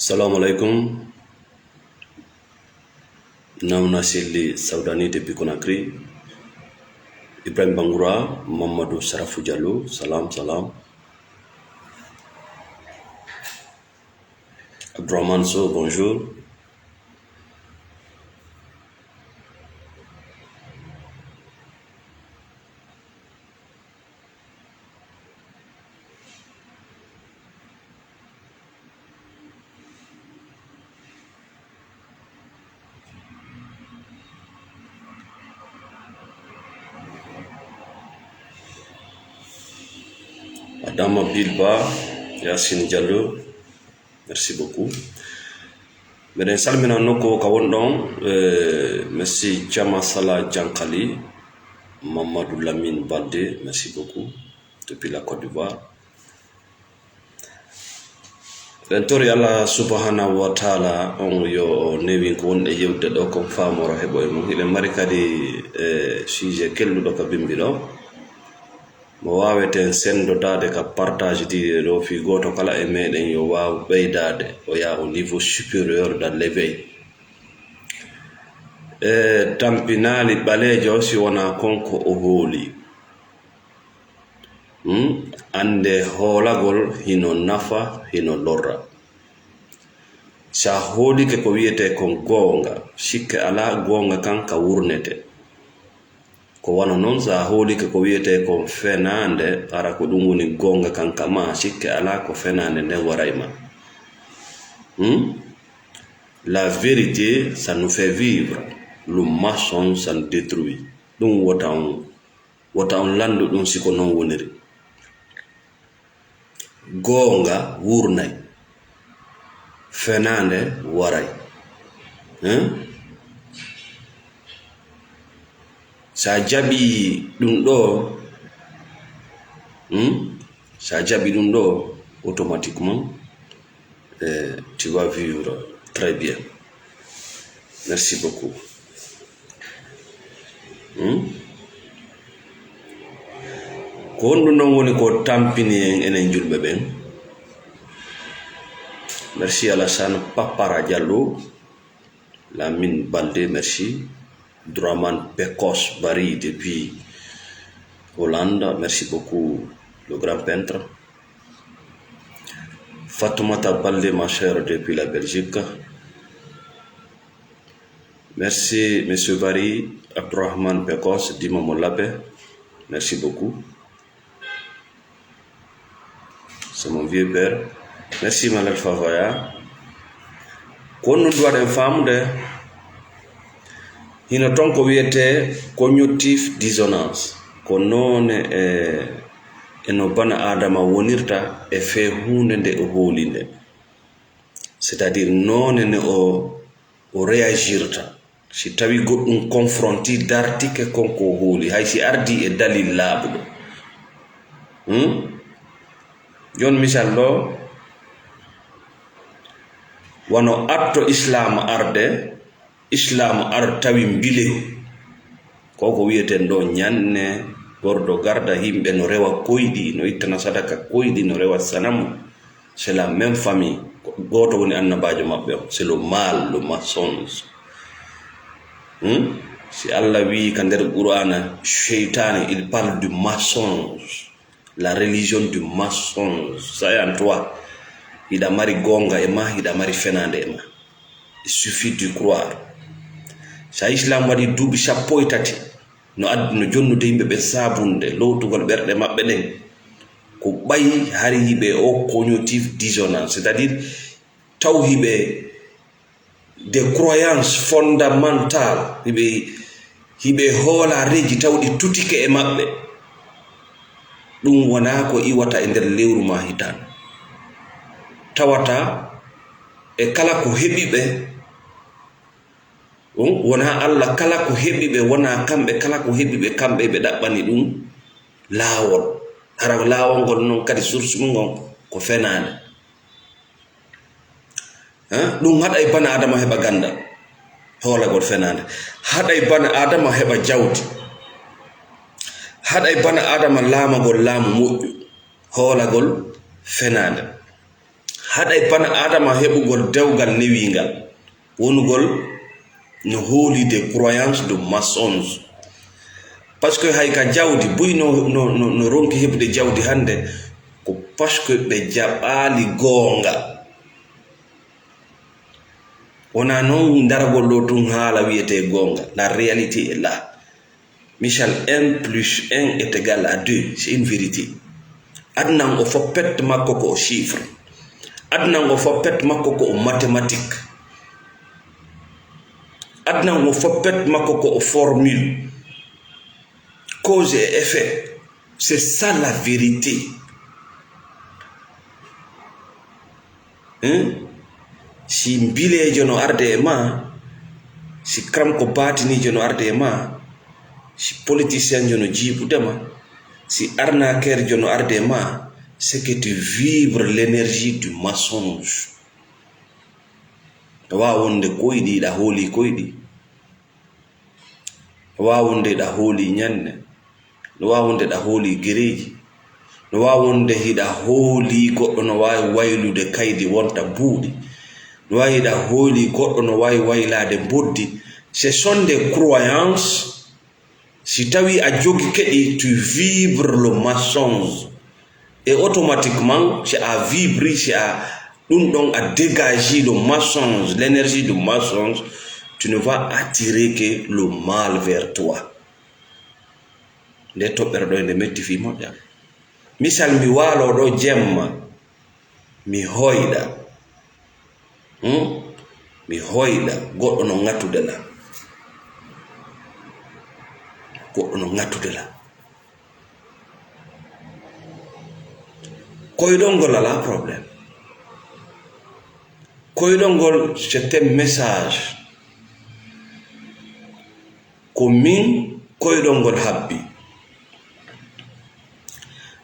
Salam alaikum. Namna Sili Saudani depuis Conakry. Ibrahim Bangoura, Mamadou Sarafou Diallo. Salam. Abdourahmane So, bonjour. Adama Bilba, Yassine Diallo, merci beaucoup. Meden salmina noko kawondon, merci Chama Salah Diankali, Mamadou Lamine Balde, merci beaucoup, depuis la Côte d'Ivoire. Lentori Allah subhanahu wa ta'ala on yo nevin ko wonde yewde do ko famoro hebo mo ile marikadi sujet kellu do ka bimbiro mo waweten sendo dade ka partage di do fi goto kala e meden yo waw beydade o ya au niveau supérieur dans l'éveil tampinali balejo si wona konko o holi ande holagol hino nafa hino lorra sa holi ke ko wiete kon gonga sikke ala gonga kan ka wurnete ko wana non sa holi ke ko wiete kon fenande ara ko dum woni gonga kan kama sikke ala ko fenande ne warayma la vérité ça nous fait vivre, le mensonge ça nous détruit. Dum wota on lando dum siko non woniri gonga wurnay fenande waray sa jabi dum do sa jabi dum do automatiquement tu vas vivre très bien. Merci beaucoup. Ko hondu non woni ko tampini enen julbe ben. Merci Alassane Papara Diallo, Lamine Balde, merci. Draman Pekos Bari depuis Hollande, merci beaucoup le grand peintre. Fatoumata Balde, ma chère, depuis la Belgique. Merci monsieur Bari, Abdourahmane Pekos, Dima Molabe, merci beaucoup. C'est mon vieux père. Merci Malal Favaya. Qu'on nous doit d'une femme de hino tonko wiete cognitive dissonance ko non eno bana adama wonirta e fe hunde nde o holinde, c'est-à-dire non ne o réagirta si tawi goddum confronti d'article konko holi hay si ardi e dalil labudo jon misal do wano atto islam arde islam ar tawi mbile koko wieten do nyanne gordo garda himbe no rewa koydi no ittana sadaka koydi no rewa sanamu, c'est la même famille goto woni annabajo mabbe, c'est le mal, le mensonge. Si Allah wi ka der Qur'ana shaytan il parle du mensonge, la religion du mensonge. Ça en toi ida mari gonga e ma ida mari fenande e ma, il suffit de croire. Sa islam wadi duubi sappo e tati no adduno jonnude yimbe be sabunde lowtugol berde mabbe den ko bayi hari hibe o cognitive dissonance, c'est-à-dire taw hibe des croyances fondamentales hibe hola reji tawdi tutike e mabbe dum wana ko iwata e der lewru ma hitan tawata e kala ko hebibe wona Allah kala ko hebibe wona kambe kala ko hebibe kambe be dabbani dum lawol ara lawol gol non kadi source mum ko fenane dum haday bana adama heba ganda hola gol fenane, haday bana adama heba jawdi, haday bana adama lama gol lamu moƴƴu hola gol fenane, haɗay bana adama heɓugol dewgal newingal wonugol no hooli des croyances de mensonge parce que hay ka jawdi buy no ronki heɓde jawdi hande ko parce que ɓe jaɓali goonga wona noon daragol ɗo tun haala wiyete goonga. La réalité est là. Michel, 1 plus 1 est égal à 2, c'est une vérité. Adnan o fo pet makko ko o chiffre, adnan o fo pet makko ko o mathématique, adnan o fo pet makko ko o formule, cause et effet. C'est ça la vérité. Si mbilejo no arde e ma, si kram ko batinijo no arde e ma, si politicien jo no jibudema, si arnaqueur no arde e ma, c'est que tu vibres l'énergie du mensonge. Wa wonde koyɗi ɗa hooli koyɗi, wa wonde ɗa hooli ñande, no wa wonde ɗa hooli gereji, no wa wonde hiɗa hooli goɗɗo no wawi waylude kaydi wonta buuɗi, no wawi hiɗa hooli goɗɗo no wawi waylade boddi. Ce sont des croyances. Si tawi a jogi keɗi, tu vibres le mensonge et automatiquement c'est à vibrer, c'est à dégager le mensonge, l'énergie du mensonge. Tu ne vas attirer que le mal vers toi. Nde toɓɓere ɗo nde metti fi moƴƴa. Misal mi waalo ɗo jemma mi hoyɗa goɗɗo no ŋattudela, goɗɗo no ŋattudela. Koyɗol ngol ala problème. Koyɗol ngol c'est un message ko min koyɗol ngol habbi.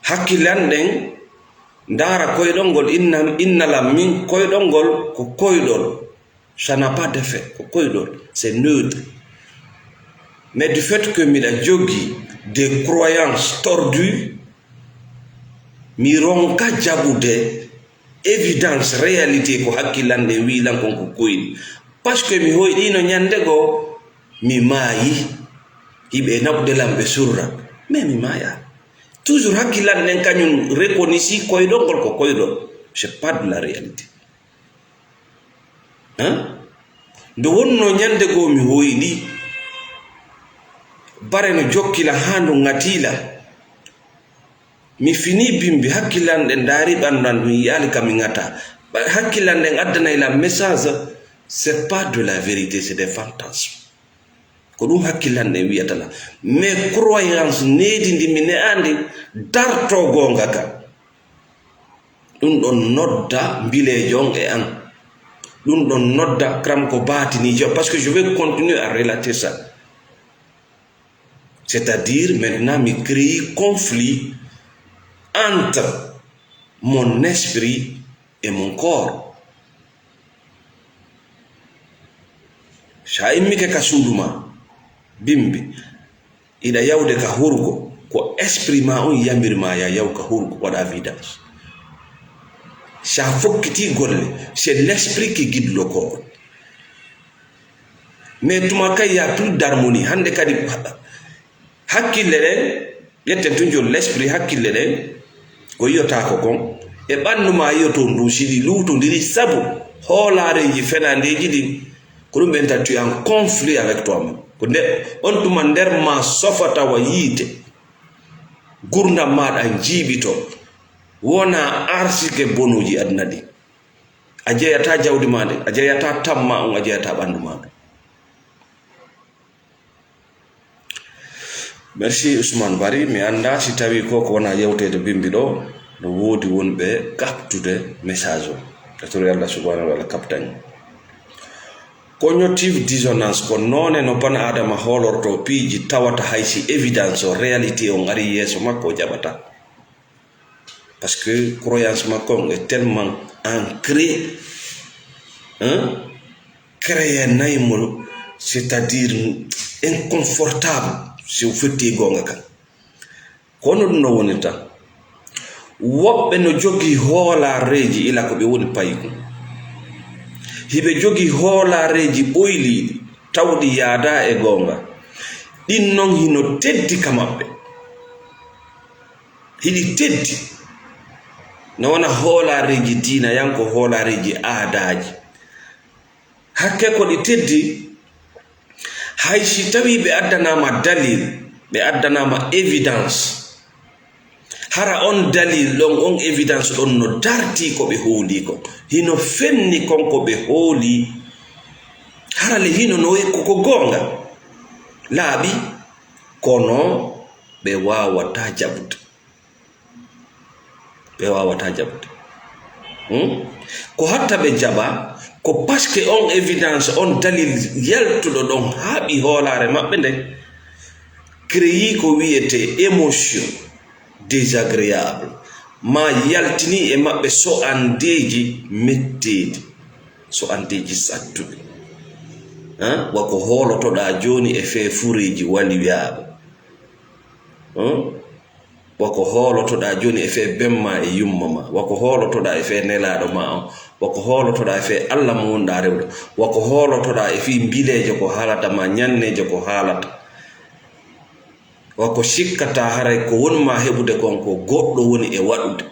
Hakkilan ɗen ndara koyɗol ngol innalam min koyɗol ngol ko koyɗol, ça n'a pas d'effet. Ko koyɗol c'est neutre. Mais du fait que miɗa jogi des croyances tordues, mi ronka jaɓude évidence réalité ko hakkilande wilan kon ko koyɗi. Parce que mi hoyɗino ñande go mi maayi, yimɓe naɓudelam ɓe surra, mais mi maaya. Toujours hakkilande kañum reconnaissi koyɗol ngol ko koyɗol, c'est pas de la réalité. Nde wonno ñande go mi hoyɗi bare no jokkila ha no ŋatila, mi fini bimbi hakkilande ndaari ɓandan ɗum yiyali kam mi ŋata, hakkilande addanayla message, c'est pas de la vérité, c'est des fantasmes. Ko ɗum hakkilande wiyatala. Mais croyance needi ndi mi ne'andi darto gonga ka, ɗum ɗon nodda mbilejon e an, ɗum ɗon nodda kram ko batinijo, parce que je vais continuer à relater ça. C'est-à-dire maintenant mi crée conflit entre mon esprit et mon corps. Sa immike ka suuduma bimbi ida yawde ka hurgo, ko esprit ma on yamirma ya yaw ka hurgo waɗa vidange. Sa fokkiti golle, c'est l'esprit qui guide le corps. Mais tuma kay y a plus d'harmonie. Hande kadi hakkille ɗen yetten tun joni l'esprit hakkille ɗen ko yiyota ko kon e ɓandu ma yiyoto ndu siɗi lutodiri, sabu hoolareji fenandeji ɗin ko ɗum ɓenta tu en conflit avec toi-même. Ko nde on tuma nder ma sofata wa yiite, gurdam maɗa jiiɓito, wona arsike bonuji aduna ɗi. A jeyata jawdi ma nde, a jeyata tamma on, a jeyata ɓandu maɗa. Merci Ousmane Bari. Mi anda si tawi ko wona yewtede bimbi ɗo no woodi wonɓe captude message o, etoto Allah subhanahu wa ta'ala captani. Cognitive dissonance ko noone no bana adama hoolorto piiji tawata haysi évidence o réalité on ari yeeso makko o jaɓata, parce que croyance makko on est tellement ancré, créé naymo, c'est-à-dire inconfortable si o fetti gonga kan. Kono ɗum no woni tan woɓɓe no jogi hoolareji ila ko ɓe woni paygu, hiɓe jogi hoolareji ɓoyliɗi tawɗi yaada e gonga, ɗin non hino teddi ka maɓɓe, hiɗi teddi. No wona hoolareji diina yanko hoolareji aadaji, hakke ko ɗi teddi. Hay si tawi ɓe addanama dalil, ɓe addanama évidence, hara on dalil ɗon, on évidence ɗon no darti ko ɓe hooli ko, hino fenni konko ɓe hooli, harale hino no ko gonga laaɓi, kono ɓe wawata jaɓude, ɓe wawata jaɓude. Ko hatta ɓe jaɓa ko parce que on évidence, on dalil yaltuɗo ɗon haaɓi hoolare maɓɓe nde, créyi ko wiyete émotion désagréable, ma yaltini e maɓɓe so andeji metteɗi, so andeji sattuɗi. Wako hoolotoɗa joni e fefureji waliyaɓe, wako hoolotoɗa joni e fe bemma e yumma ma, wako hoolotoɗa e fe nelaɗo ma on, wako hoolotoɗa e fe Allah mo wonɗa rewɗo, wako hoolotoɗa e fi bileje ko haalata ma, ñanneje ko haalata, wako sikkata haray ko wonma heɓude kon ko goɗɗo woni e waɗude,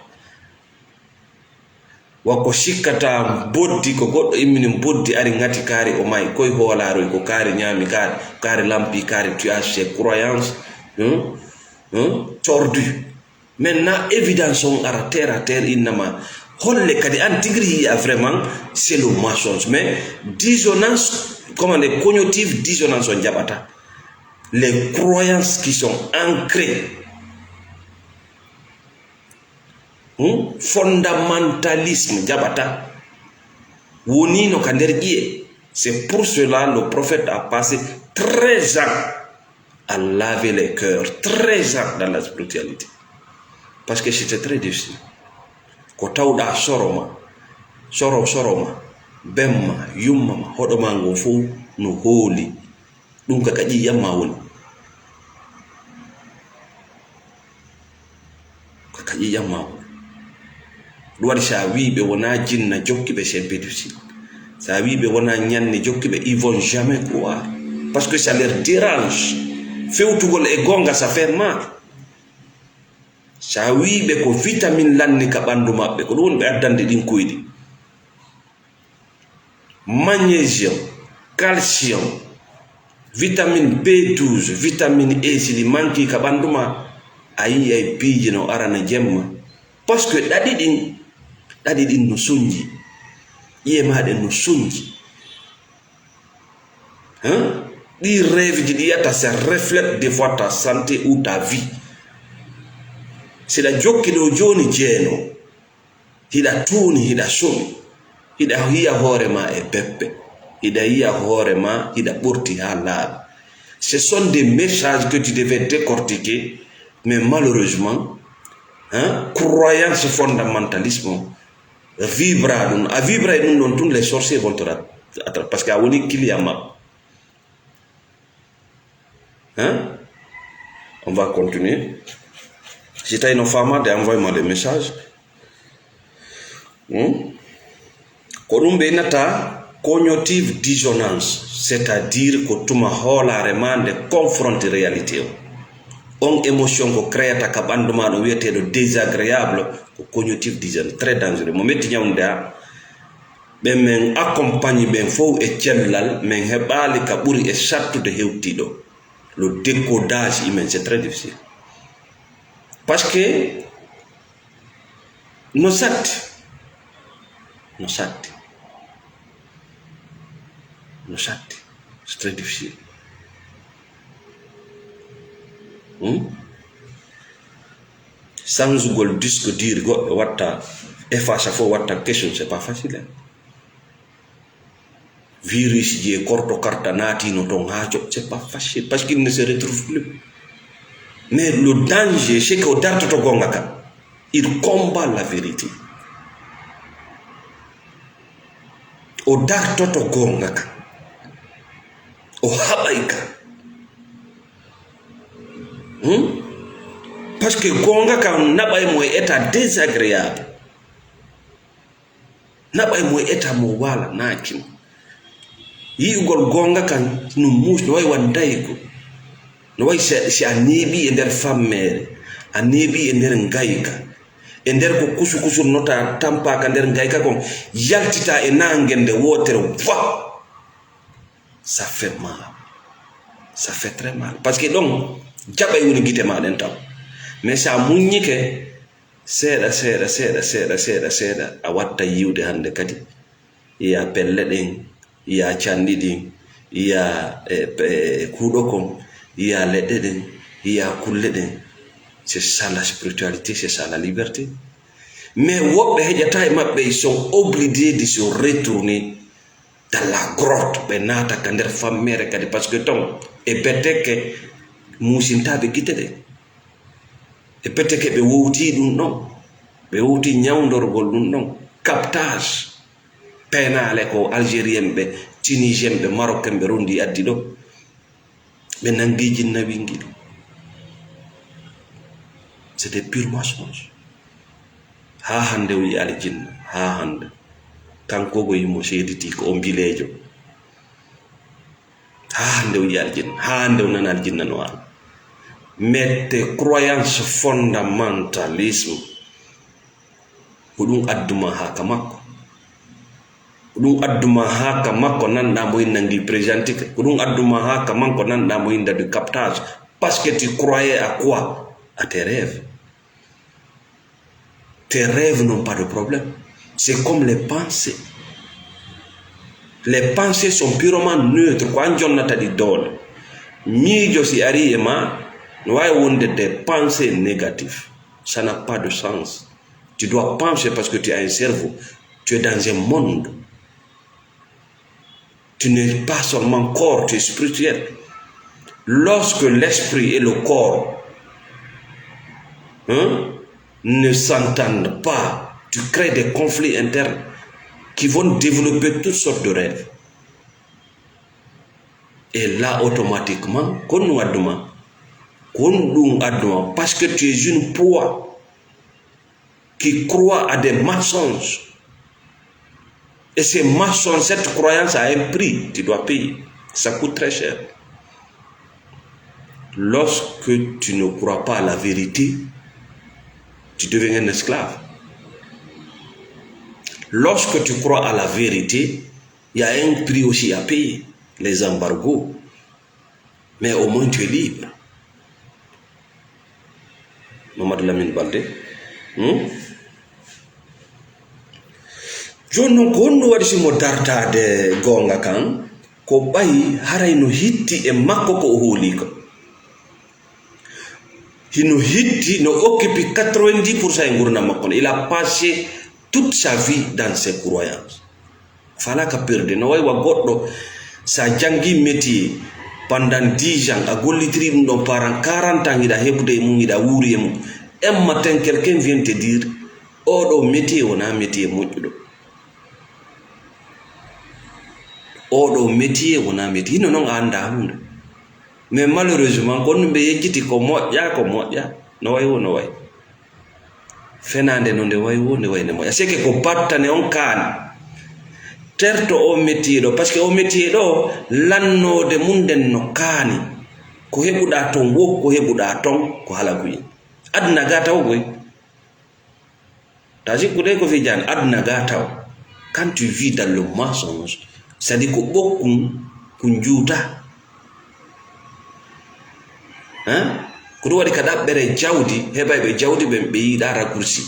wako sikkata boddi ko goɗɗo immini boddi ari ngati kaari o may, koye hoolaroy ko kaari ñaami, kaari lampi, kaari tuyage, c'est croyance tordu. Maintenant évidence on ara terre à terre innama holle kadi an tigri yiya vraiment c'est le mensonge, mais dissonance, comment les cognitive dissonance on jaɓata, les croyances qui sont ancrées, fondamentalisme jaɓata woni no ka nder ƴiye. C'est pour cela le prophète a passé 13 ans à laver les cœurs, 13 ans dans la spiritualité, parce que c'était très difficile. Ko tawɗa soroma bemma yummama hoɗoma ngo fof no hooli, ɗum ka kaƴi yamma woni, ka kaƴi yamma woni. ɗum waɗi sa wiɓe wona jinna jokkiɓe, c'est difficile. Sa wiɓe wona ñanne jokkiɓe, ils vont jamais croire, parce que ça leur dérange. Fewtugol e gonga sa fait mal. Sa wiɓe ko vitamine lanni ka ɓandu maɓɓe, ko ɗum woni ɓe addande ɗin koyɗi, magnésium, calcium, vitamine B12, vitamine E, siɗi manki ka ɓandu ma, a yi ay piiji no arana jemma, parce que ɗaɗi ɗin no soñji, ƴiye maɗen no soñji. Ɗi rêve ji ɗi yiyata, ça reflète des fois ta santé ou ta vie. Siɗa jokkiɗo joni jeeno, hiɗa tuuni, hiɗa somi, hiɗa yiya hoorema e beppe, hiɗa yiya hoorema hiɗa ɓurti ha laaɓi. Ce sont des messages que tu devais décortiquer, mais malheureusement croyance fondamentalisme vibra ɗum, a vibra e ɗum ɗon tun les sorciers vont te attraper, parce que a woni client maɓɓe. On va continuer. Si tu as une femme, envoie-moi des messages. Ko ɗum ɓe nata cognitive dissonance, c'est-à-dire ko tuma hoolare ma nde confronte réalité o. On émotion ko créata ka ɓandu ma ɗo wiyeteɗo désagréable ko cognitive dissonance, très dangereux. Mo metti ñawde a ɓe men accompagne ɓen fof e cellal, men heɓali ka ɓuri e sattude hewtiɗo. Le décodage humain, c'est très difficile. Parce que nos actes, c'est très difficile. Sans gol disque dire goɗɗo watta efface fo watta question, c'est pas facile. Virus ji e korto karta naatino ton ha joɓ, c'est pas facile, parce qu'il ne se retrouve plus. Mais le danger, c'est que o dartoto gonga kam, il combat la vérité. O dartoto gonga kam, o haɓay kam. parce que gonga kan nabay moy état désagréable, nabay moy état mo wala nakim yigol gonga kan no mus no way wandayko no way si anibi e der fammere anibi e der ngayka e der ko kusu nota tampa ka der ngayka ko yaltita e nangende wotere va, ça fait mal, ça fait très mal, parce que donc jabay woni gite ma den taw, mais sa muñike seeda a watta yiwde hande kadi ya pelle den ya candi din ya kuuɗo kon ya leɗɗe den ya kulle den. C'est ça la spiritualité, c'est ça la liberté. Mais woɓɓe heƴata e maɓɓe, ils sont obligés de se retourner dans la grotte ɓe naata ka nder fammere kadi, parce que ton e betteke musintaɓe gite ɗe, e betteke ɓe wowti ɗum ɗon, ɓe wowti ñawdorgol ɗum ɗon, captage penale ko algérien ɓe, tunisien ɓe, marocain ɓe rondi addi ɗo, ɓe nangiji nawingi ɗum. C'est des purs mensonges. Ha hande o yi aljinna, ha hande kanko go yimo seediti ko o mbilejo, ha hande o yi aljinna, ha hande o nana aljinna no ala. Mais tes croyances fondamentalisme ko ɗum adduma haka makko, ko ɗum adduma haka makko nanɗa mo nangi présentique, ko ɗum adduma haka makko nanɗa mo inda du captage, parce que tu croyais à quoi? À tes rêves. Tes rêves n'ont pas de problème. C'est comme les pensées. Les pensées sont purement neutres. Quand on a dit d'ol, mieux si ari ema, nous avons des pensées négatives. Ça n'a pas de sens. Tu dois penser parce que tu as un cerveau. Tu es dans un monde. Tu n'es pas seulement corps, tu es spirituel. Lorsque l'esprit et le corps ne s'entendent pas, tu crées des conflits internes qui vont développer toutes sortes de rêves. Et là, automatiquement, parce que tu es une proie qui croit à des mensonges. Et ces mensonges, cette croyance a un prix, tu dois payer. Ça coûte très cher. Lorsque tu ne crois pas à la vérité, tu deviens un esclave. Lorsque tu crois à la vérité, il y a un prix aussi à payer, les embargos. Mais au moins tu es libre. Mamadou Lamine Baldé. Jono gondo wadi simo dartade gonga kan ko bayi haray no hitti e makko ko holi ko. Il nous occupe 90% de gouvernement. Il a passé toute sa vie dans ses croyances. Fala ka perdre. No way wa goddo sa jangi métier pendant 10 ans a gollitri dum parent 40 ans ida hebude mum ida wuri mum. Un matin quelqu'un vient te dire oh do métier wona métier moƴƴuɗo. Oh do métier wona métier no non anda hunde. Mais malheureusement, quand nous avons ko moƴƴa, no way wo no way. Fenande no nde way wo ne way ne moƴƴa. C'est que ko battane on kaani. Terto o métier ɗo, parce que o métier ɗo lannode mum den no kaani. Ko heɓuɗa ton wo, ko heɓuɗa ton ko halaguyi. Aduna ga taw goy. Ta sikkude ko fi jan aduna ga taw. Quand tu vis dans le mensonge, c'est-à-dire ko ɓokkum ko njuuta. Ko ɗum waɗi ka ɗaɓɓere jawdi heɓayɓe jawdi ɓen ɓe yiɗa raccourci,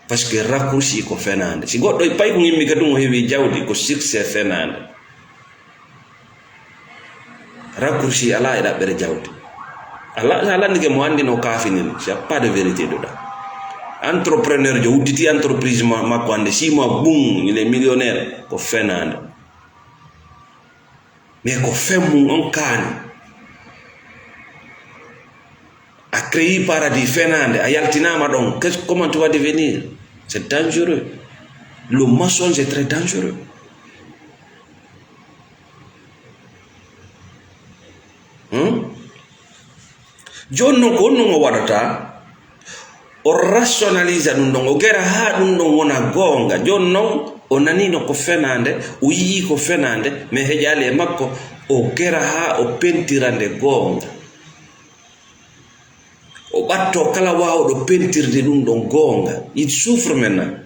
par ce que raccourci ko fenande. Si goɗɗo pay ko yimmi kadi o heewi jawdi ko succès fenande. Raccourci ala e ɗaɓɓere jawdi. ala ndike mo andi no kafinin, il n'y a pas de vérité dedans. Entrepreneur jo udditi entreprise makko hande 6 mois boum il est millionnaire ko fenande. Mais ko femmum on kaani a créé paradis fenande a yaltinama ɗon. Comment tu vas devenir? C'est dangereux. Le mensonge est très dangereux. jonno ko no wadata o rationalise ɗum ɗon o gera ha ɗum ɗon wona gonga. joni noon o nanino ko fenande, o yii ko fenande, mais heƴali e makko o gera ha o pentirande gonga, o ɓatto kala wawɗo pentirde ɗum ɗon gonga. Il souffre maintenant,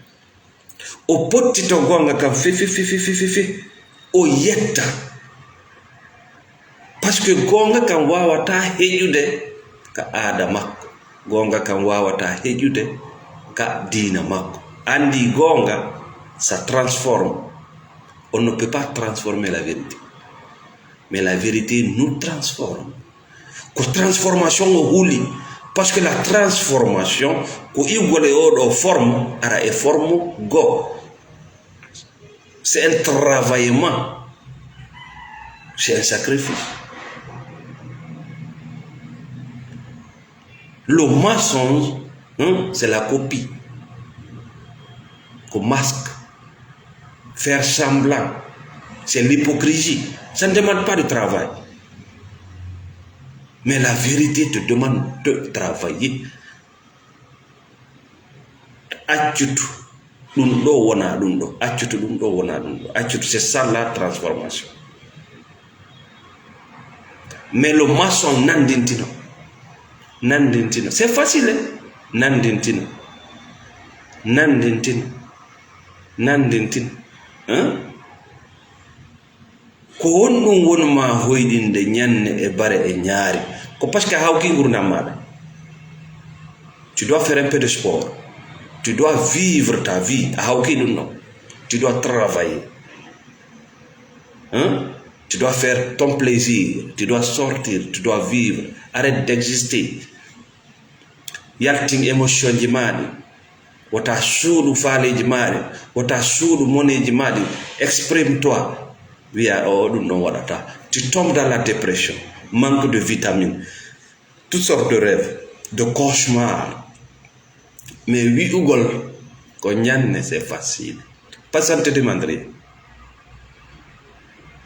o pottito gonga kam fifi o yetta, par ce que gonga kam wawata heƴude ka aada makko, gonga kam wawata heƴude ka diina makko. Andi gonga ça transforme, on ne peut pas transformer la vérité, mais la vérité nous transforme. Ko transformation o huli, parce que la transformation ko igole oɗo forme ara e forme go, c'est un travaillement, c'est un sacrifice. Le mensonge, c'est la copie, qu'on masque, faire semblant, c'est l'hypocrisie. Ça ne demande pas de travail. Mais la vérité te demande de travailler. Accutu, lundo wana lundo, accutu lundo wana lundo, accutu, c'est ça la transformation. Mais le maçon nandintino, nandintino, c'est facile, nandintino, nandintino, nandintino, hein? Ko wonɗum wonma hoyɗinde ñanne e bare e ñaari ko parce que hawki gurdam maɗa. Tu dois faire un peu de sport, tu dois vivre ta vie a hawki ɗum ɗon, tu dois travailler, hein? Tu dois faire ton plaisir, tu dois sortir, tu dois vivre, arrête d'exister. Yalting émotion ji maɗi, wota suuɗu faaleji maɗi, wota suuɗu moneji maɗi, exprime toi. Tu tombes dans la dépression, manque de vitamines, toutes sortes de rêves, de cauchemars. Mais oui, Ugol, c'est facile. Pas ça te demanderait.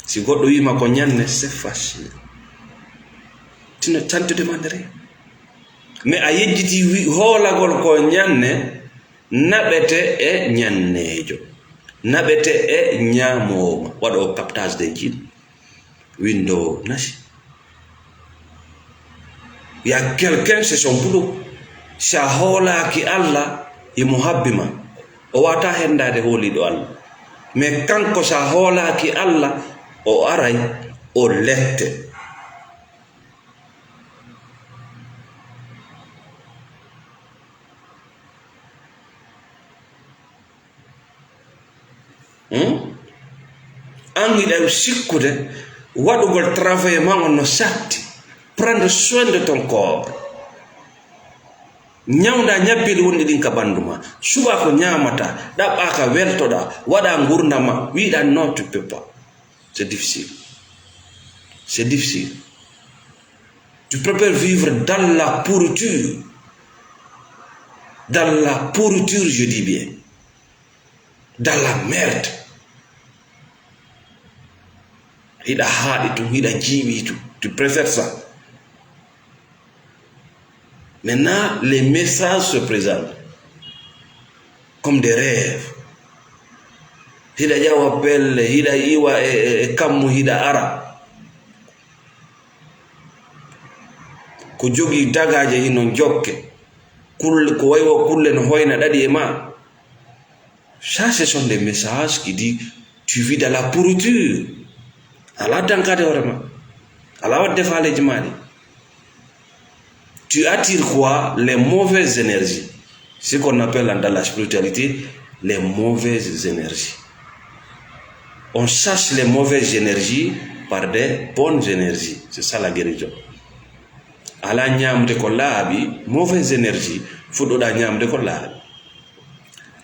Si God oui ma c'est facile. Tu ne te demanderais. Mais a yejjiti wi hoolagol ko ñanne naɓete e ñannejo, naɓete e ñaamoma waɗo captage de jin windo nasi. Il y a quelqu'un, c'est son boulot. Sa hoolaki Allah imo habbima o wata hendade hooliɗo Allah, mais kanko sa hoolaki Allah o aray o lette. An yiɗa sikkude waɗugol travail ma on no satti. Prendre soin de ton corps. Ñawda ñabbili wonɗi ɗin ka ɓandu ma, suba ko ñamata, ɗaɓɓa ka weltoɗa, waɗa gurdama, wiɗa non tu peux pas. C'est difficile. C'est difficile. Tu préfères vivre dans la pourriture. Dans la pourriture, je dis bien. Dans la merde. Hiɗa haaɗi tum, hiɗa jiiɓi tum. Tu préfères ça. Maintenant, les messages se présentent comme des rêves. Hida jawa pelle, hida iwa e kammu hida ara. Ko jogi dagaje hino jokke. Kulle ko waywo kulle no hoyna dadi e ma. Ça, ce sont des messages qui disent tu vis dans la pourriture. Allah dankade horema. Allah wadde faaleji maɗi. Tu attires quoi? Les mauvaises énergies. Ce qu'on appelle dans la spiritualité les mauvaises énergies. On chasse les mauvaises énergies par des bonnes énergies. C'est ça la guérison. Ala ñamde ko laaɓi mauvaise énergie fuɗɗoɗa ñamde ko laaɓi.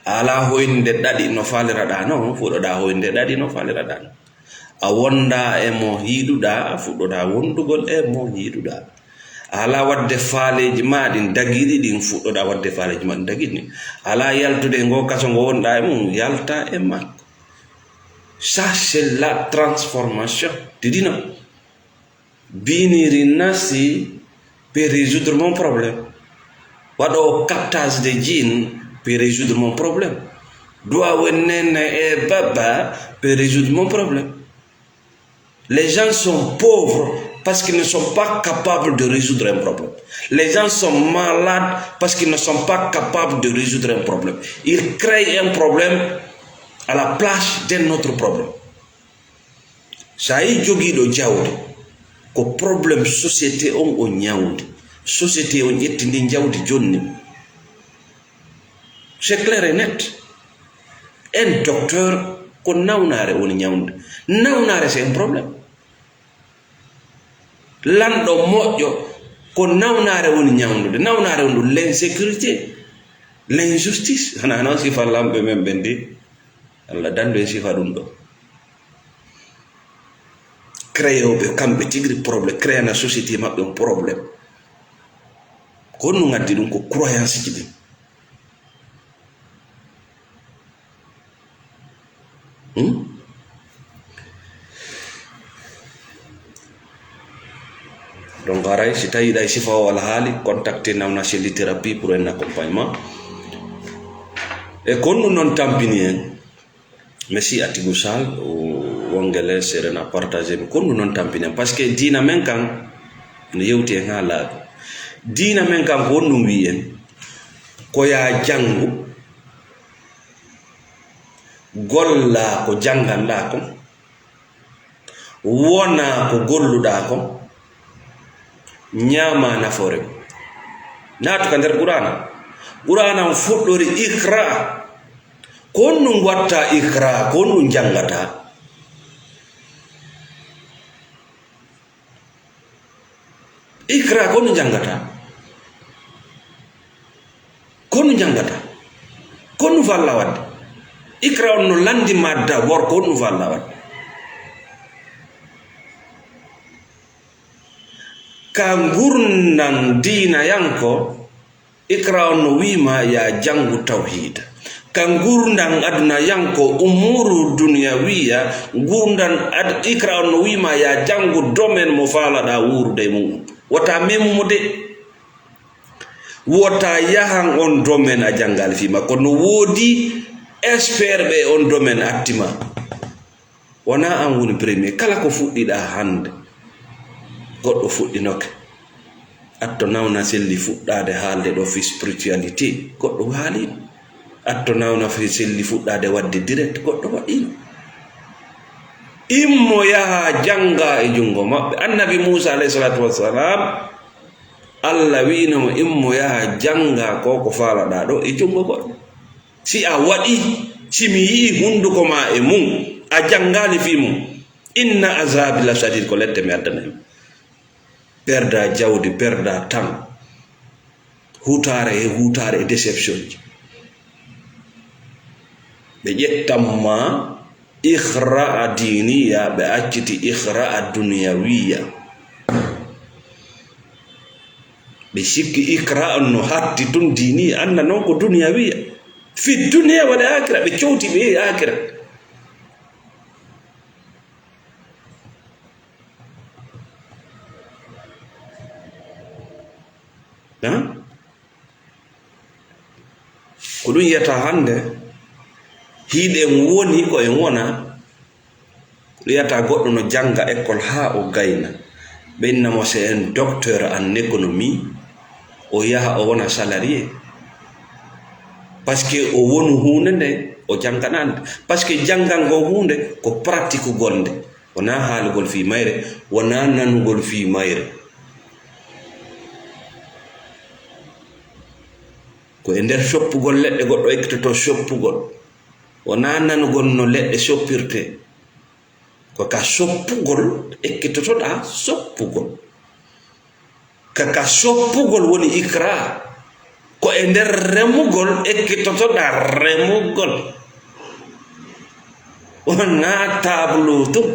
Ala hoynde ɗaɗi no faliraɗa non, fuɗɗoɗa hoynde ɗaɗi no faliraɗa non. A wonda e mo hiiɗuɗa, fuɗɗoɗa wondugol e mo hiiɗuɗa. Ala wadde faaleji maɗin dagiɗi ɗin fuɗɗoɗa wadde faaleji maɗin dagiɗi. Ala yaltude ngo kaso ngo wonɗa e mum yalta e makko. Ça c'est la transformation. Tu dis non. Biniri nasi peut résoudre mon problème. Wado captage de jeans peut résoudre mon problème. Doa wenen et baba peut résoudre mon problème. Les gens sont pauvres parce qu'ils ne sont pas capables de résoudre un problème. Les gens sont malades parce qu'ils ne sont pas capables de résoudre un problème. Ils créent un problème à la place d'un autre problème. Ça y jogi do jawdi ko problème société on nyawdi. Société on yettindi jawdi jonni. C'est clair et net. Un docteur ko nawnare on nyawdi. Nawnare c'est un problème. Lando moƴƴo ko nawnare woni ñawdude nawnare woni l'insécurité l'injustice hana non sifa lamɓe men ɓe ndi Allah dandu en sifa ɗum ɗo créoɓe kamɓe tigri probléme créana société maɓɓe on probléme ko honno gaddi ɗum ko croyance ji ɗin donc aray si tawi ɗay sifa o wala haali contacté nawna Celli thérapie pour un accompagnement e kon ɗum noon tampini en merci Atigou Sall wongele serena partagé mi kon ɗum noon tampini en par ce que dina men kan no yewti en ha laaɓi dina men kan ko wonɗum wi en ko ya janngu golla ko janganɗa ko wona ko golluɗa ko ñama nafore naatu ka nder qur'ana fuɗɗori ikra ko honɗum watta ikra ko honɗum jangata ikra ko honɗum jangata ko honɗum jangata ko honɗum falla wadde ikra on no landi madda wor ko honɗum falla wadde ka gurnan dina yanko ikra on no wima ya jangu tawhid ka gurnan aduna yanko umuru dunyawiya gurnan ikra on no wima ya jangu domaine mo falaɗa wurde mum wata memmude wota yahan on domaine a jangal fima kono wodi expert ɓe on domaine actima wona an woni premier kala ko fuɗɗiɗa hande goɗɗo fuɗɗinoke atto nawna Celli fuɗɗade haalde ɗo fi spiritualité goɗɗo haalino atto nawna fi Celli fuɗɗade wadde direct goɗɗo waɗino immo yaha janga e jungo maɓɓe annabi Musa alayhi salatu wassalam Allah winomo immo yaha janga ko ko faalaɗa ɗo e jungo goɗɗo si a waɗi simi yii hunduko ma e mum a jangani fi mum inna azabi la sadid ko ledde mi addana perda jawdi perda tan hutare e déception ji ɓe ƴettanma ihra diniya ɓe acciti ihra duniyawiya ɓe sikki ikra on no hatti tun dini anna non ko duniyawiya fi duniya wal akhira ɓe cowti ɓe akhira ko ɗum yiyata hande hiiɗen woni ko en wona ɗum yiyata goɗɗo no janga école ha o gayna ɓennamo c'est un docteur en économie o yaha o wona salarié parce que o wonu hunde nde o janganande parce que jangal ngo hunde ko pratique golde wona haalugol fi mayre wona nanugol fi mayre ko e nder soppugol leɗɗe goɗɗo ekkitoto soppugol wona nanugol no leɗɗe soppirte ko ka soppugol ekkitotoɗa soppugol kaka soppugol woni ikra ko e nder remugol ekkitotoɗa remugol wona tableau tum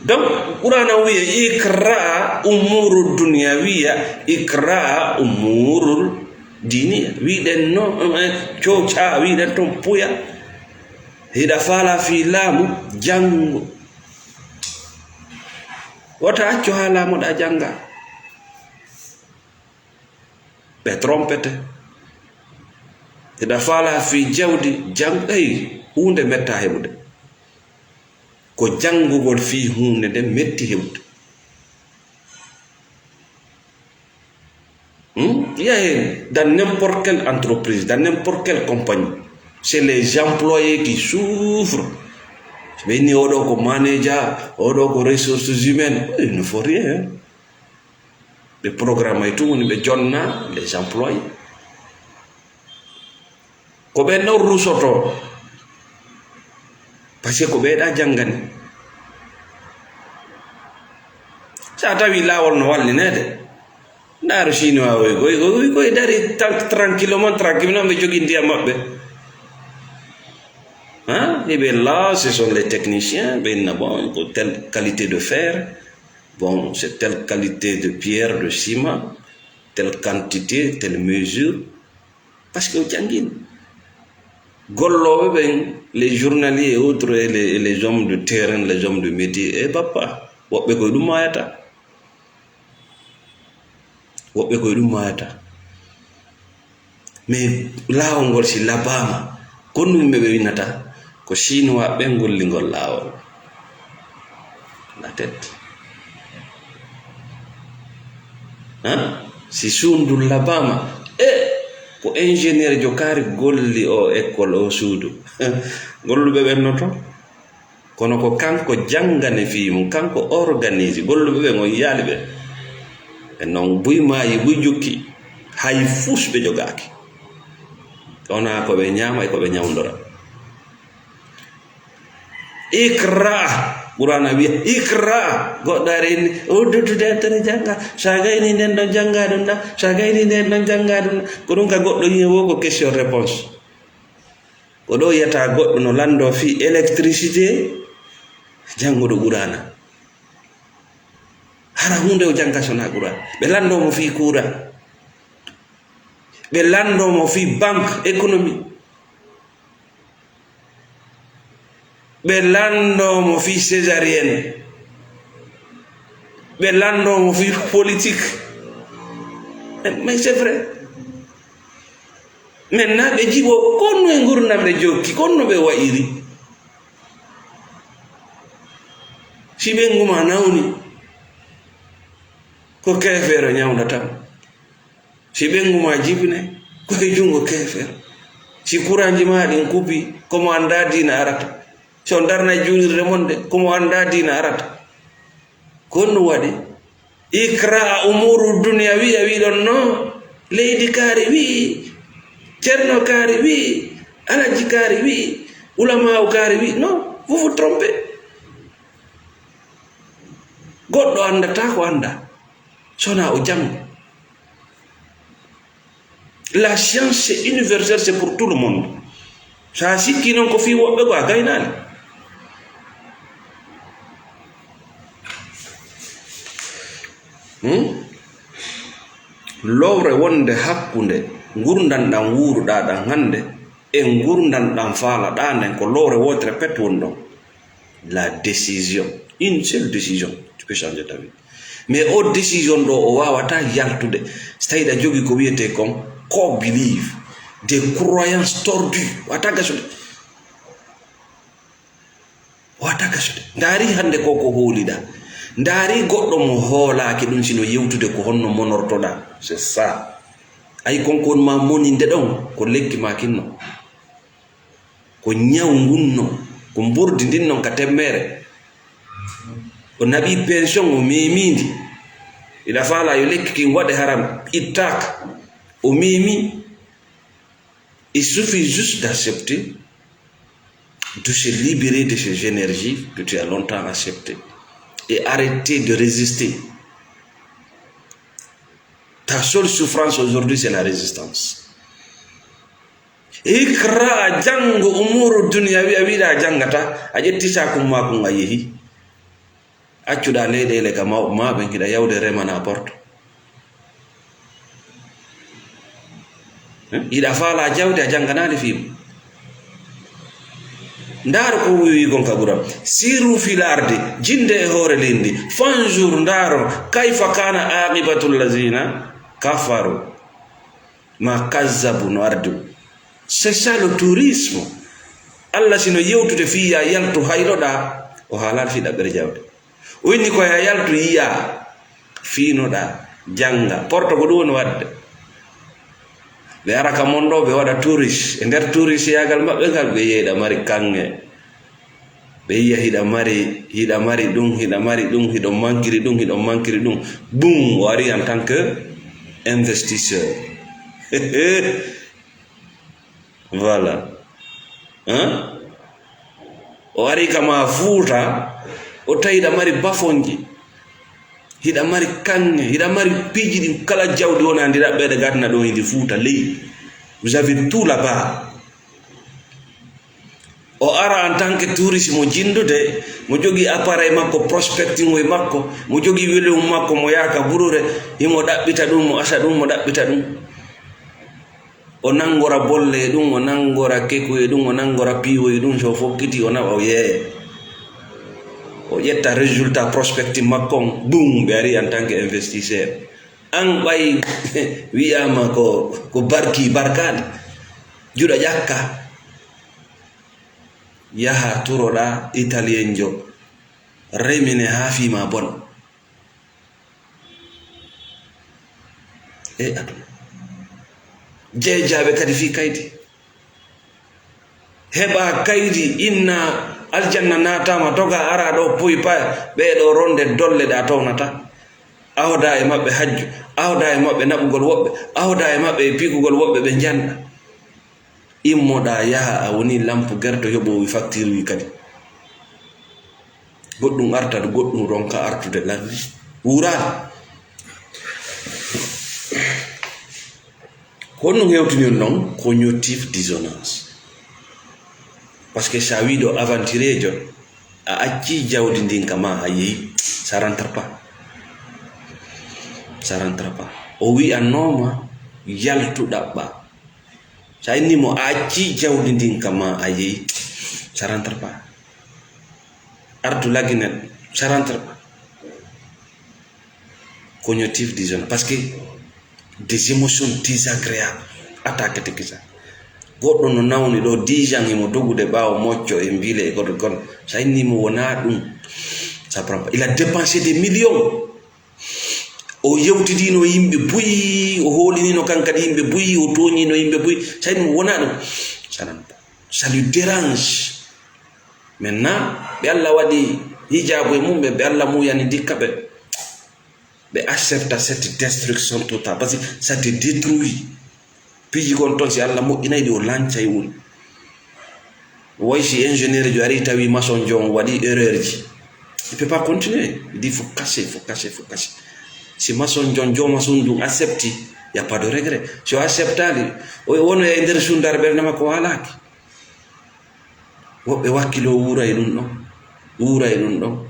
donc qur'ana wiya ikra umuru dunyawiya ikra umurul diniya wiɗen no coca wiɗen ton puya hiɗa faala fi laamu jango wota accu ha laamuɗa janga ɓe trompete ida faala fi jawdi hunde metta heɓude ko jangugol fi hunde nde metti heɓude dans n'importe quelle entreprise, dans n'importe quelle compagnie, c'est les employés qui souffrent. Veni odo ko manager, odo ko ressources humaines, il ne faut rien. Le programme et tout, les jonna, les employés. Ko be no rusoto. Parce que ko be da jangani. Sa tawi lawol no walli nede. Ndaro chinois koy dari tranquillement be jogi ndiyam mabbe et bien là ce sont les techniciens ben bon telle qualité de fer, bon c'est telle qualité de pierre, de ciment, telle quantité, telle mesure, parce que jangin gollobe ben les journaliers et autres et les hommes de terrain, les hommes de métier papa wobbe koy dum mayata woɓɓe koye ɗum mayata mais laawol ngol si labama konno yimɓe ɓe winnata ko chinois ɓe golli ngol laawol la tête si suudu labama ko ingénieur jo kaari golli o école o suudu golluɓe ɓennoto kono ko kanko jangane fi mum kanko organise golluɓe ɓe on yaali ɓe non buy maayi buy jukki hay fus ɓe jogaaki wona ko ɓe ñaama e ko ɓe ñawdora ikra qur'ana wiya ikra goɗɗo arini o duttude tere janga sa gayni nden ɗon janga ɗum ɗa sa gayni nden ɗon janga ɗum ɗa ko ɗum ka goɗɗo yiye wo ko question réponse ko ɗo yiyata goɗɗo no lando fi électricité janguɗo qur'ana hara hunde o janga sona qur'an ɓe landomo fi coura ɓe landomo fi banque économie ɓe landomo fi césarienne ɓe landomo fi politique mais c'est vrai maintenant ɓe jiɓo konno e gurdam ɓe jokki konno ɓe wayiri si ɓe nguma nawni ko kefeero ñawdata si ɓenguma jibine koye jungo kefeero si kuranji ma ɗin kupi komo anda dina arata so darna julirde monde komo anda dina arata konno waɗi ikra umuru dunia wi a wiɗon no leydi kaari wi ceerno kaari wi alaji kaari wi ulama o kaari wi non vous vous trompez goɗɗo andata ko anda sona o jango la science c'est universelle, c'est pour tout le monde sa sikki non ko fi woɓɓe ko a gaynani lowre wonde hakkunde gurdanɗan wuruɗa ɗan hande e gurdanɗan faalaɗa nden ko lowre wotere pet woni ɗon la décision, une seule décision tu peux changer ta vie. Mais o décision ɗo o wawata yaltude so tawi ɗa jogi ko wiyete kon ko believe des croyances tordues wata gasude ndaari hande ko hooliɗa ndaari goɗɗo mo hoolaki ɗum sino yewtude ko honno monortoɗa c'est ça ay konko ma moninde ɗon ko lekki ma kinno ko ñaw ngunno ko mburdi ndin non ka temmere o naɓi pension o memidi ila faala yo lekki kin waɗe haram ittaka o memi. Il suffit juste d'accepter, de se libérer de ces énergies que tu as longtemps acceptées et arrêter de résister. Ta seule souffrance aujourd'hui, c'est la résistance. Ikra jango umuru dunyawi awida jangata ajettisa kumma kun ayehi accuda leɗele ka ma ben kida yawde remana porte ida fala jawde a janganali fim ndaro ko wi gon ka buram siru fil ardi jinde e hore lindi fanjour ndaro kayfa kana aqibatul lazina kafaru ma kazzabu no ardu. C'est ça le tourisme. Allah sino yewtude fi ya yaltu hayloda o halal fi da berjawde o inni ko ya yaltu yiya finoda janga porto ko ɗum no wadde ɓe ara ka mondo ɓe waɗa touriste e nder touriste yagal maɓɓe ngal ɓe yeeɗa mari kange ɓe yiya hiɗa mari ɗum hiɗo mankiri ɗum boum o ari en tant que investisseur voilà hein o ari kama fuuta o tawi hiɗa mari bafonji hiɗa mari kange hiɗa mari piiji ɗin kala jawdi wona ndira ɓeɗe gatna ɗo hindi fuuta ley vous avez tout là-bas o ara en tant que touriste mo jindude mo jogi appareil makko prospecting e makko mo jogi welum makko mo yaka burure himo ɗaɓɓita ɗum mo asa ɗum mo ɗaɓɓita ɗum o nangora bolle ɗum o nangora keko e ɗum o nangora piwo e ɗum so fokkiti o naɓa o yeeya o ƴetta résultat prospective makko on boum ɓe ari en tant que investisseur an ɓay wiyama ko barki barkade juɗa ƴakka yaha turoɗa italien jo remine ha fima bon e aduna jeejaɓe kadi fi kaydi heɓa kaydi inna aljanna natama toga ara ɗo puy pa ɓeɗo ronde dolle ɗa townata awda e maɓɓe hajju awda e maɓɓe naɓugol woɓɓe awda e maɓɓe e pikugol woɓɓe ɓe janda immoɗa yaha a woni lampe gerto yoɓowi facture wi kadi goɗɗum artat goɗɗum ronka artude lanni wurani honno hewtini noon cognitive dissonance par ce que sa wiɗo aventurejo a acci jawdi ndin kama a yehi ça rentre pas o wi'anoma yaltu ɗaɓɓa sa innimo a acci jawdi ndin kama a yehi ça rentre pas artu laginet ça rentre pas cognitive dissonance parce que des émotions désagréables attaque de kisa goɗɗo no nawni ɗo 10 ans imo dogude ɓawo mocco e mbile e goto gon sa innimo wona ɗum ça prend pas il a dépensé des millions o yewtidino yimɓe buyi o holinino kankadi yimɓe buyi o toñino yimɓe buyi sa innimo wona ɗum ça lui dérange maintenant ɓe Allah waɗi hijabu e mum ɓe Allah muyani dikka ɓe accepta cette destruction totale parce que ça te détruit piiji gon toon si Allah moƴƴinayɗi o lancay woni way si ingénieur jo ari tawi maçon jo on waɗi erreur ji il peut pas continuer il dit faut casser si maçon jon joma sundum accepti y a pas de regret si o acceptali o wono e nder sundar ɓerde makko walaki woɓɓe wakkilo wuura e ɗum ɗon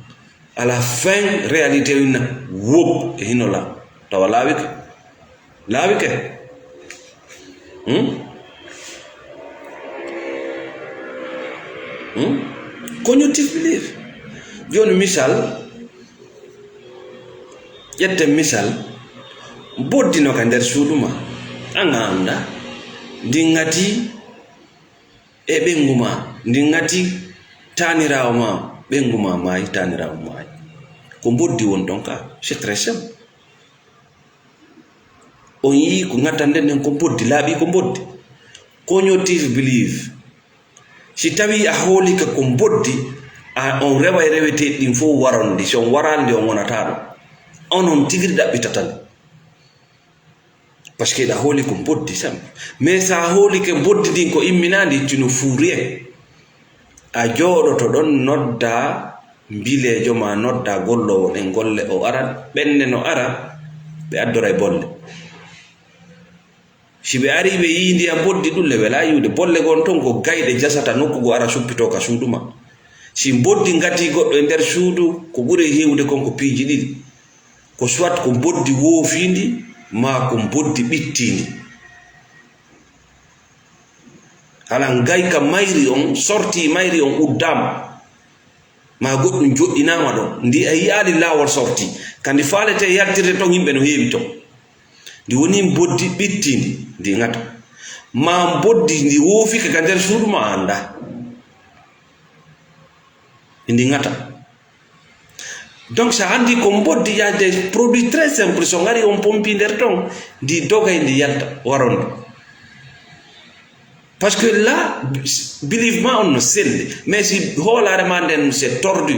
à la fin réalité winna wob e hino la tawa laawi ke cognitive belief joni misal ƴette misal boddino ka nder suudu ma an anda ndingati e ɓengu ma ndingati tanirawo ma ɓengu ma maayi tanirawo maayi ko boddi won ɗon ka c'est très simple on yii ko ngattanden nden ko boddi laaɓi ko boddi cognitive belief si tawi a hoolika ko boddi on rewa e rewete ɗin fof warondi si on warande on wonata ɗo onon tigiri ɗaɓɓitatan par ce que ɗa hooli ko boddi simple mais sa hoolike boddi ɗin ko imminandi tino fou rien a jooɗoto ɗon nodda mbilejo ma nodda gollowo ɗen golle o ara ɓenne no ara ɓe addora e bolle si ɓe ari ɓe yi ndiyam boddi ɗulle wela yiwde bolle gon ton ko gayɗe jasata nokkugo ara suppito ka suudu ma si boddi ngati goɗɗo e nder suudu ko ɓuri hewde konko piiji ɗiɗi ko soit ko boddi woofindi ma ko boddi ɓittindi halan gayka mayri on sorti mayri on uddama ma goɗɗum joɗɗinama ɗon ndi a yiyali lawol sorti kandi falete yaltirde ton yimɓe no heewi ton ndi woni boddi ɓittindi ndi ngata ma boddi ndi woofi ka nder suudu ma anda ndi ngata. Donc ça andi ko boddi ya des produits très simples so ngari on pompi nder ton ndi dogay ndi yalta warondo. Parce que là, believe me, on selli, mais si holare manden c'est tordu,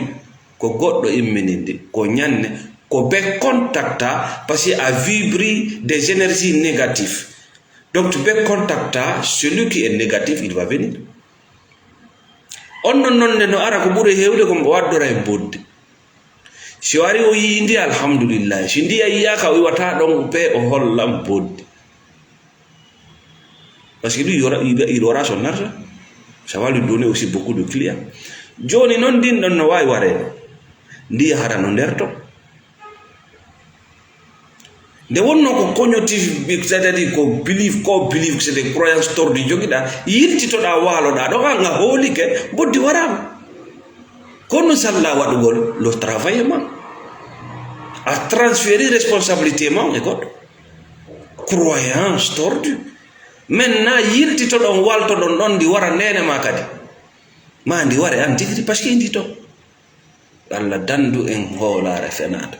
ko goddo immeninde, ko nyanne, ko be contacta, parce qu'il a vibré des énergies négatives. Donc tu peux contacter celui qui est négatif, il va venir. On non no ara ko bure hewde ko waddora e bodde. Si wari o yindi alhamdulillah, si ndi ayaka o wata don be o hollam bodde. Parce que lui, il aura son argent. Ça va lui donner aussi beaucoup de clients. Johnny non din non no way ware. Ndi hara no nderto. De wonno ko cognitive c'est-à-dire ko believe que c'est des croyances tordues jogida yilti to da walo da do nga holi ke boddi warama. Kono salla wadugol le travaillement a transférer responsabilité mon et croyance tordue. Maintenant yilti to don walto don di wara nene ma kadi ma ndi wara an tigri parce que indi to Allah dandu en holare fenade.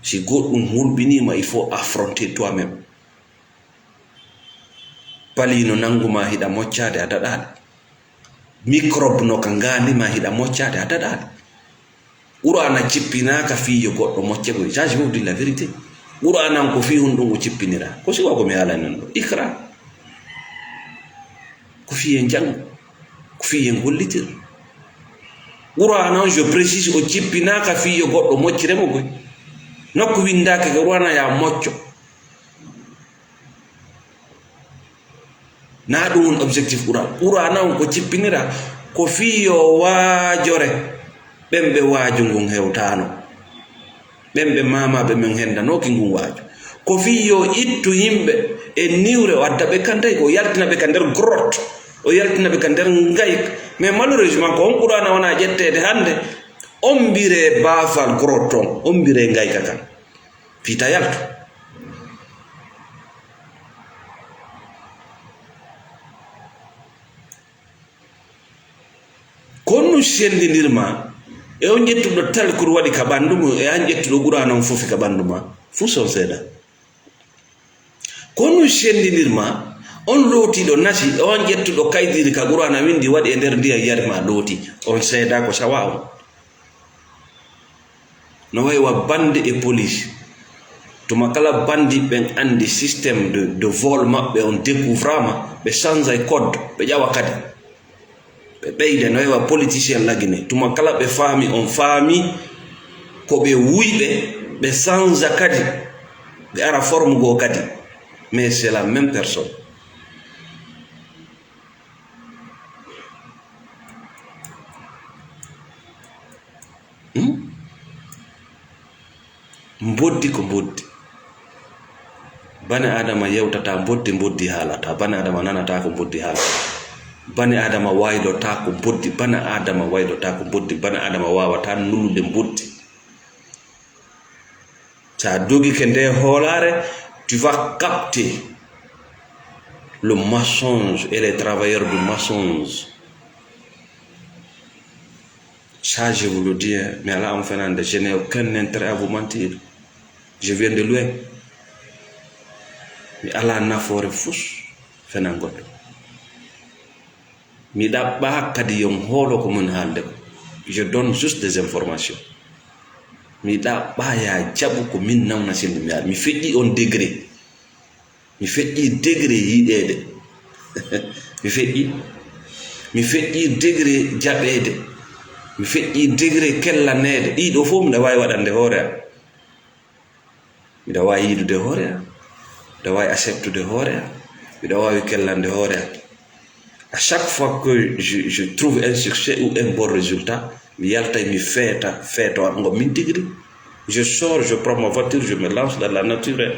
Si goddum hulbinima il faut affronter toi-même. Palino nanguma hida moccade a dadade, microbe no ka ngandima hida moccade a dadade. Urana cippinaka fiyo goddo moccego, ça je vous dis la vérité. Urana ko fi hundum o cippinira ko si ko mi ala non ikra ko fi en jang ko fi en gollitir. Urana je précise o cippinaka fiyo goddo mocciremo goy nokku windake ko urana ya mocco na dum objectif urana ko cippinira ko fiyo waajore bembe waaju ngun hewtano bembe mama be men henda no ki ngun waaju ko fiyo ittu yimbe e niwre wadda be kantay ko yaltina be kander grotte o yaltina be kander ngayk mais malheureusement ko on qur'ana wana jettede hande ombire bafal grotton ombire ngayka kan fita yalto konno sendinirma e on jettudo tal kur wadi ka bandumo e an jettudo qur'ana on fofi ka banduma fu son seda konno sendinirma on loti do nasi on jettudo kaydiri ka qur'ana windi wadi e der ndiya yarma loti on seda ko sawaw no way wa bande e police to makala bandi ben andi système de vol mabbe on découvrama be change code be jawa kadi be beyde no way wa politicien lagine to makala be fami on fami ko be wuybe be change kadi be ara forme go kadi mais c'est la même personne. Mboddi ko mboddi bani adama yewtata mboddi halata bani adama nanata ko mboddi halata bani adama waylota ko mboddi bani adama waylota ko mboddi bani adama wawata nullude mboddi sa dogi ke nde holare tu vas capter le mensonge et les travailleurs du mensonge. Ça je vous le dis, mais là en Finlande je n'ai aucun intérêt à vous mentir. Je viens de loin. Mais Allah n'a fort fous Finlande. Mi da ba kadi yon holo ko mun halde ko. Je donne juste des informations. Mi da ba ya jabu ko min nawna sindi mi feddi on degré. Mi feddi degré yidede. mi feddi degré jabede. Mi feddi degré kellanede. Ɗiɗo fof mi da wawi waɗande hoore mi da wawi yidude hoore mi da wawi acceptude hoore mi da wawi kellande hoore. À chaque fois que je trouve un succès ou un bon résultat, je sors, je prends ma voiture, je me lance dans la nature.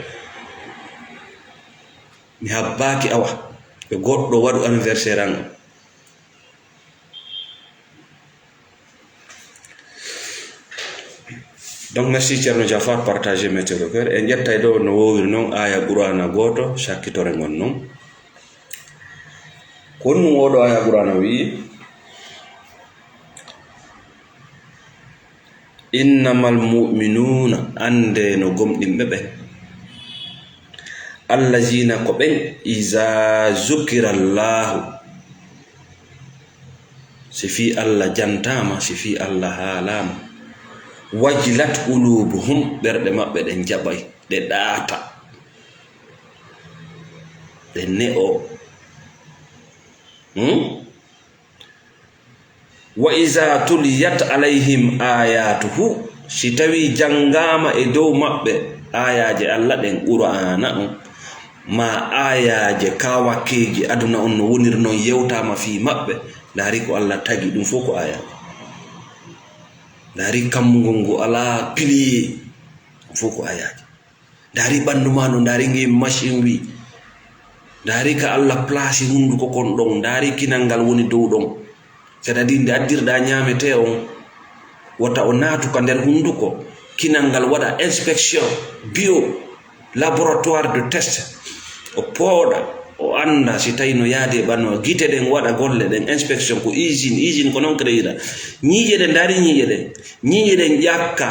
Mi habbaki awa e goddo wadu anniversaire an Donc merci Thierno Jafar partager météo le cœur et jetta do no wowir non aya qur'ana goto shakkitore ngon non kon wodo aya qur'ana wi innamal mu'minuna ande no gomdimbe be allazina ko ben iza zukira allah sifi allah jantama sifi allah halama wajilat qulubuhum berde mabbe den jabay de data de neo wa iza tuliyat alaihim ayatuhu sitawi jangama e dow mabbe ayaje allah den qur'ana ma ayaje kawakeji aduna on no wonir non yewtama fi mabbe dari ko allah tagi dum foko aya dari kamungo ala pili foko ayaje dari banduma no dari ngi machine wi dari ka allah place hundu ko kon don dari kinangal woni dow don c'est-à-dire nde addirda ñamete on wata o naatu ka nder hunduko kinangal wada inspection bio laboratoire de test o pooda o anda si tawi no yaade banno gite den wada golle den inspection ko usine ko non créira ñiije den dari ñiije den jakka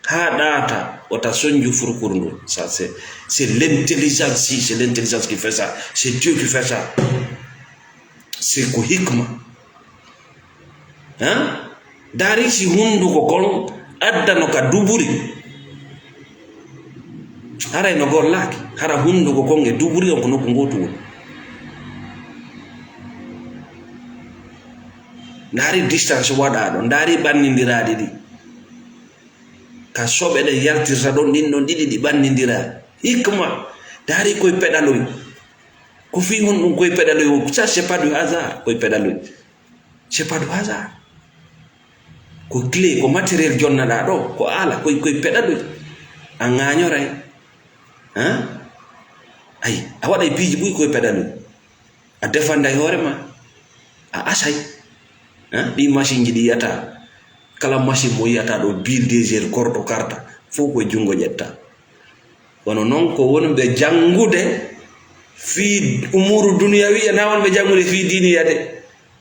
ha data ota sonju furkurndo ça c'est l'intelligence qui fait ça, c'est Dieu qui fait ça, c'est ko hikma dari si hunduko kon addano ka duburi haray no gollaki hara hunduko kon e duburi on ko nokko ngotu woni dari distance wada don dari bannindiradi di ka sobe de yaltirta don din don didi di bannindira hikma dari koy pedaloy ko fi hon dum koy pedaloy ça c'est pas du hasard koy pedaloy c'est pas du hasard ko clé ko matériel jonnada do ko ala koy pedado a ngañoray ay a wada piji buy koy pedado a defanda horema a asay di machine ji di yata kala machine mo yata do bil des corto carta fo ko jungo jetta wono non ko won be jangude fi umuru dunyawi na won be jangude fi diniya de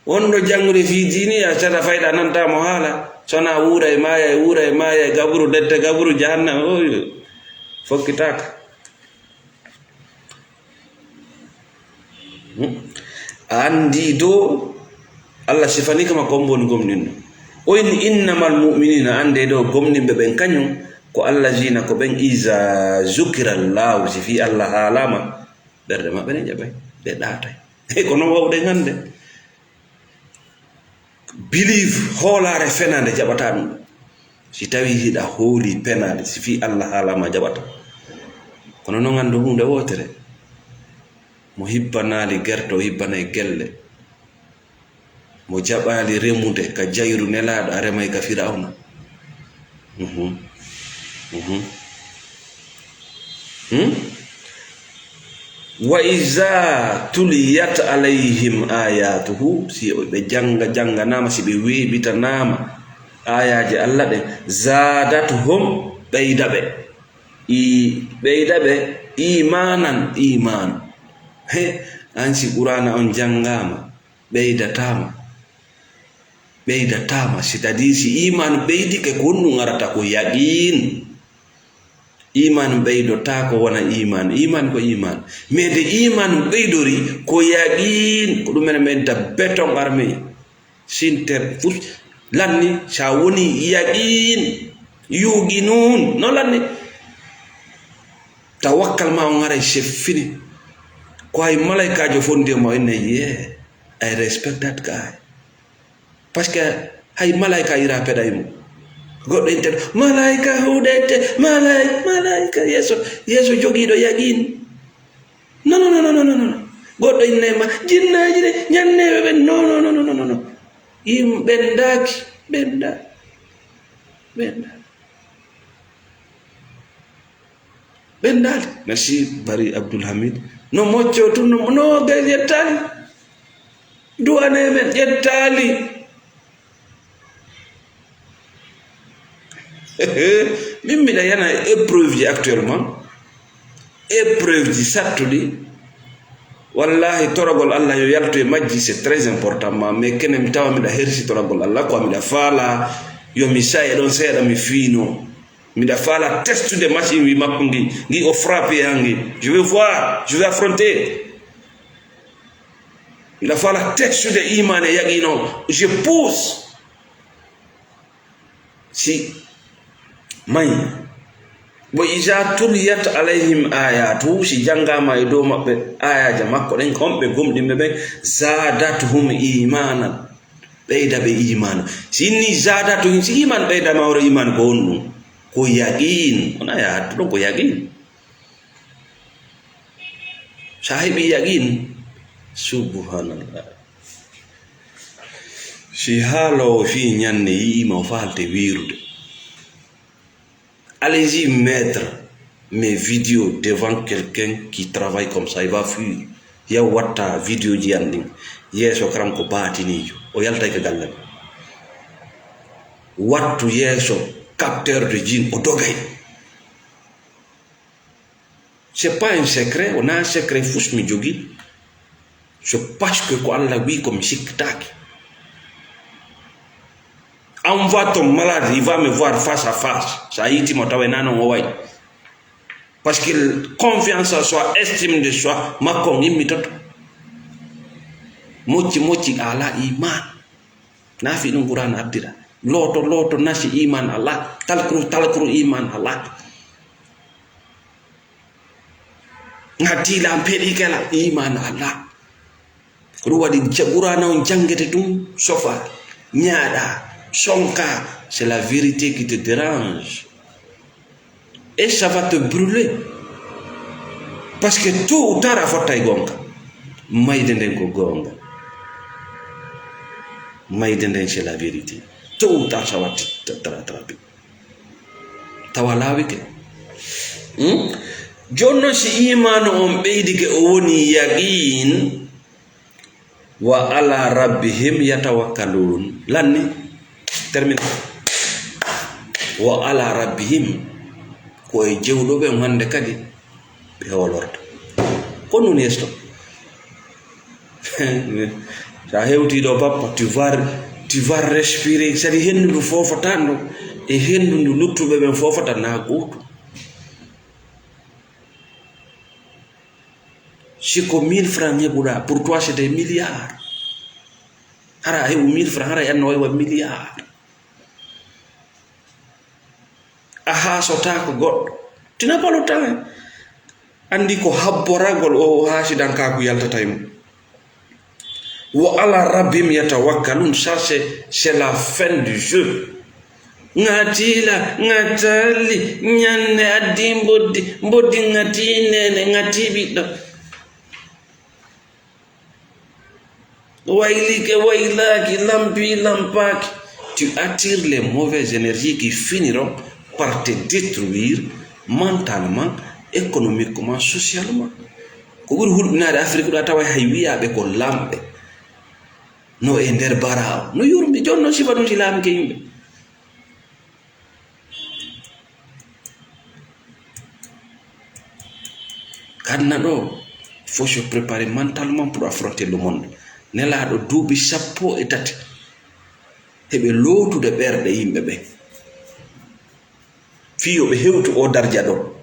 wondo jangude fi diniya tata fayda nanta mo hala sona wura e maya gaburu dette gaburu jahannam o fokkitaka andi do allah sifani kama komboni gomninno o innamal mu'minina ande do gomnimbe ben kanyum ko allazina ko ben iza zukira allah sifi allah halama berde mabbe ne jabe de data e ko no wawde ngande believe holare fenande jabata dum si tawi hida hooli penade si fi allah halama jabata kono non ando hunde wotere mo hibbanali gerto hibbana gelle mo jabali remude ka jayru nelado aremay ka firawna wa iza tuliyat alaihim ayatuhu si be janga nama si be webita nama ayaji allah de zadatuhum beidabe iman he ansi qur'ana on jangama beidatama c'est-à-dire si iman beidi ke konnu ngarata ko yaqin iman beydo ta ko wona iman ko iman mais de iman beydori ko yaqin ko dum men da beton armé sinter fus lanni sa woni yaqin yuginun no lanni tawakkal ma ngare chef fini ko ay malaika jo fonde mo ene I respect that guy parce que hay malaika ira peday mo goddo inter malaika hudete malaika yeso jogido yaqin no goddo inema jinnaji de nyannebe ben no im bendaki benda bendal merci bari Abdul Hamid no moccio tu no gajetali duane men jettali min miɗa yana épreuve ji actuellement, épreuve ji sattuɗi. Wallahi torogol Allah yo yaltu e majji, c'est très important, mais kene mi tawa miɗa hersi torogol Allah ko miɗa faala yo mi saye ɗon seeɗa mi fiino, miɗa faala testude machine wi makko ngi o frappé hangi, je vais voir, je vais affronter. miɗa faala testude iman e yaqino, je pousse. Si may bo iza tuliyat alayhim ayatu, si jangama e dow maɓɓe ayaja makko ɗen homɓe gomɗinɓe ɓen, zadatuhum imanan, ɓeyda ɓe imana. Si inni zadatuhum, si iman ɓeyda mawre iman ko on ɗum ko yaqin, wona ya hattuɗo ko yaqin. Sa heɓi yaqin, subhanallah, si haalowo fi ñande yiima o falte wirude, allez-y mettre mes vidéos devant quelqu'un qui travaille comme ça, il va fuir. Ya watta vidéo ji andin yeso karam ko batinijo o yaltay ka galle, wattu yeso capteur de jin o dogay. C'est pas un secret, on a un secret fous mi jogi, je parce que ko Allah wi ko mi sikkitaki. Envoie ton malade, il va me voir face à face. Ça y est, parce que confiance en soi, estime de soi, ma communion, mochi ala iman. Nafi nunguran abdira. Loto nasi iman Allah. Talkru iman Allah. Ngatila ampedi kala iman Allah. Ruwa di jagurana on jangete tum sofa nyada. Sonka, c'est la vérité qui te dérange. Et ça va te brûler. Parce que tôt ou tard, il faut gonga. Maïdenden ko gonga. Maïdenden, c'est la vérité. Tôt ou tard, ça va t'attraper. Tawalawi ke. Jonno si iman on beydi ke woni yaqin wa ala rabbihim yatawakkalun. Lanni termine wa ala rabbihim ko e jewɗoɓe hande kadi ɓe wolorta ko nun yesto. Sa hewtiɗo bappa tu vas respirer, sadi henndu fofotando e henndu ndu luttuɓe ɓen fofota na goto. Si ko 1000 francs heɓuɗa, pour toi c'est des milliards. Hara heɓu 1000 francs, hara yanno wa milliard. Aha sotako goɗɗo, tina pas le temps andi ko habboragol o hasidankaku yaltata mum. Wa ala rabbim yatawakkalun, ça c'est la fin du jeu. Ngatila ngatali nyanne addi mboddi ngati nene ngati ɓiɗɗo waylike waylaki lampi lampaki. Tu attires les mauvaises énergies qui finiront par te détruire mentalement, économiquement, socialement. Ko ɓuri hulɓinade Afrique ɗo tawa hay wiyaɓe ko lamɓe no e nder bara no yurmi jonno sifa ɗum si laamike yimɓe. Kadna ɗo il faut se préparer mentalement pour affronter le monde. Nelaɗo duuɓi 13 heɓe lootude ɓerɗe yimɓe ɓe fiyo ɓe hewtu o darja ɗo,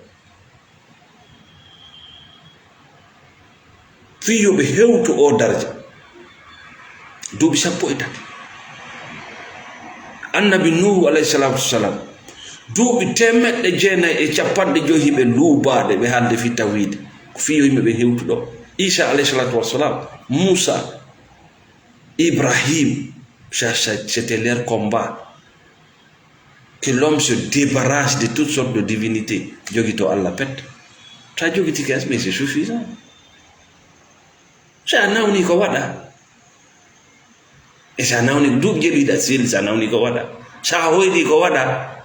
fiyo ɓe hewtu o darja duuɓi 13. Annabi Nuhu alayhi salatu wassalam duuɓi 950 ɓe luubaɗe ɓe haalde fi tawhide ko fiyo yimɓe ɓe hewtu ɗo. Isa alayhi salatu wassalam, Moussa, Ibrahim, c'était leur combat. Que l'homme se débarrasse de toutes sortes de divinités. Jogito Allah pète. Ça jogiti gas, mais c'est suffisant. Ça n'a unique wada. Et ça n'a unique double jeli d'asil, ça n'a unique wada. Ça a unique wada.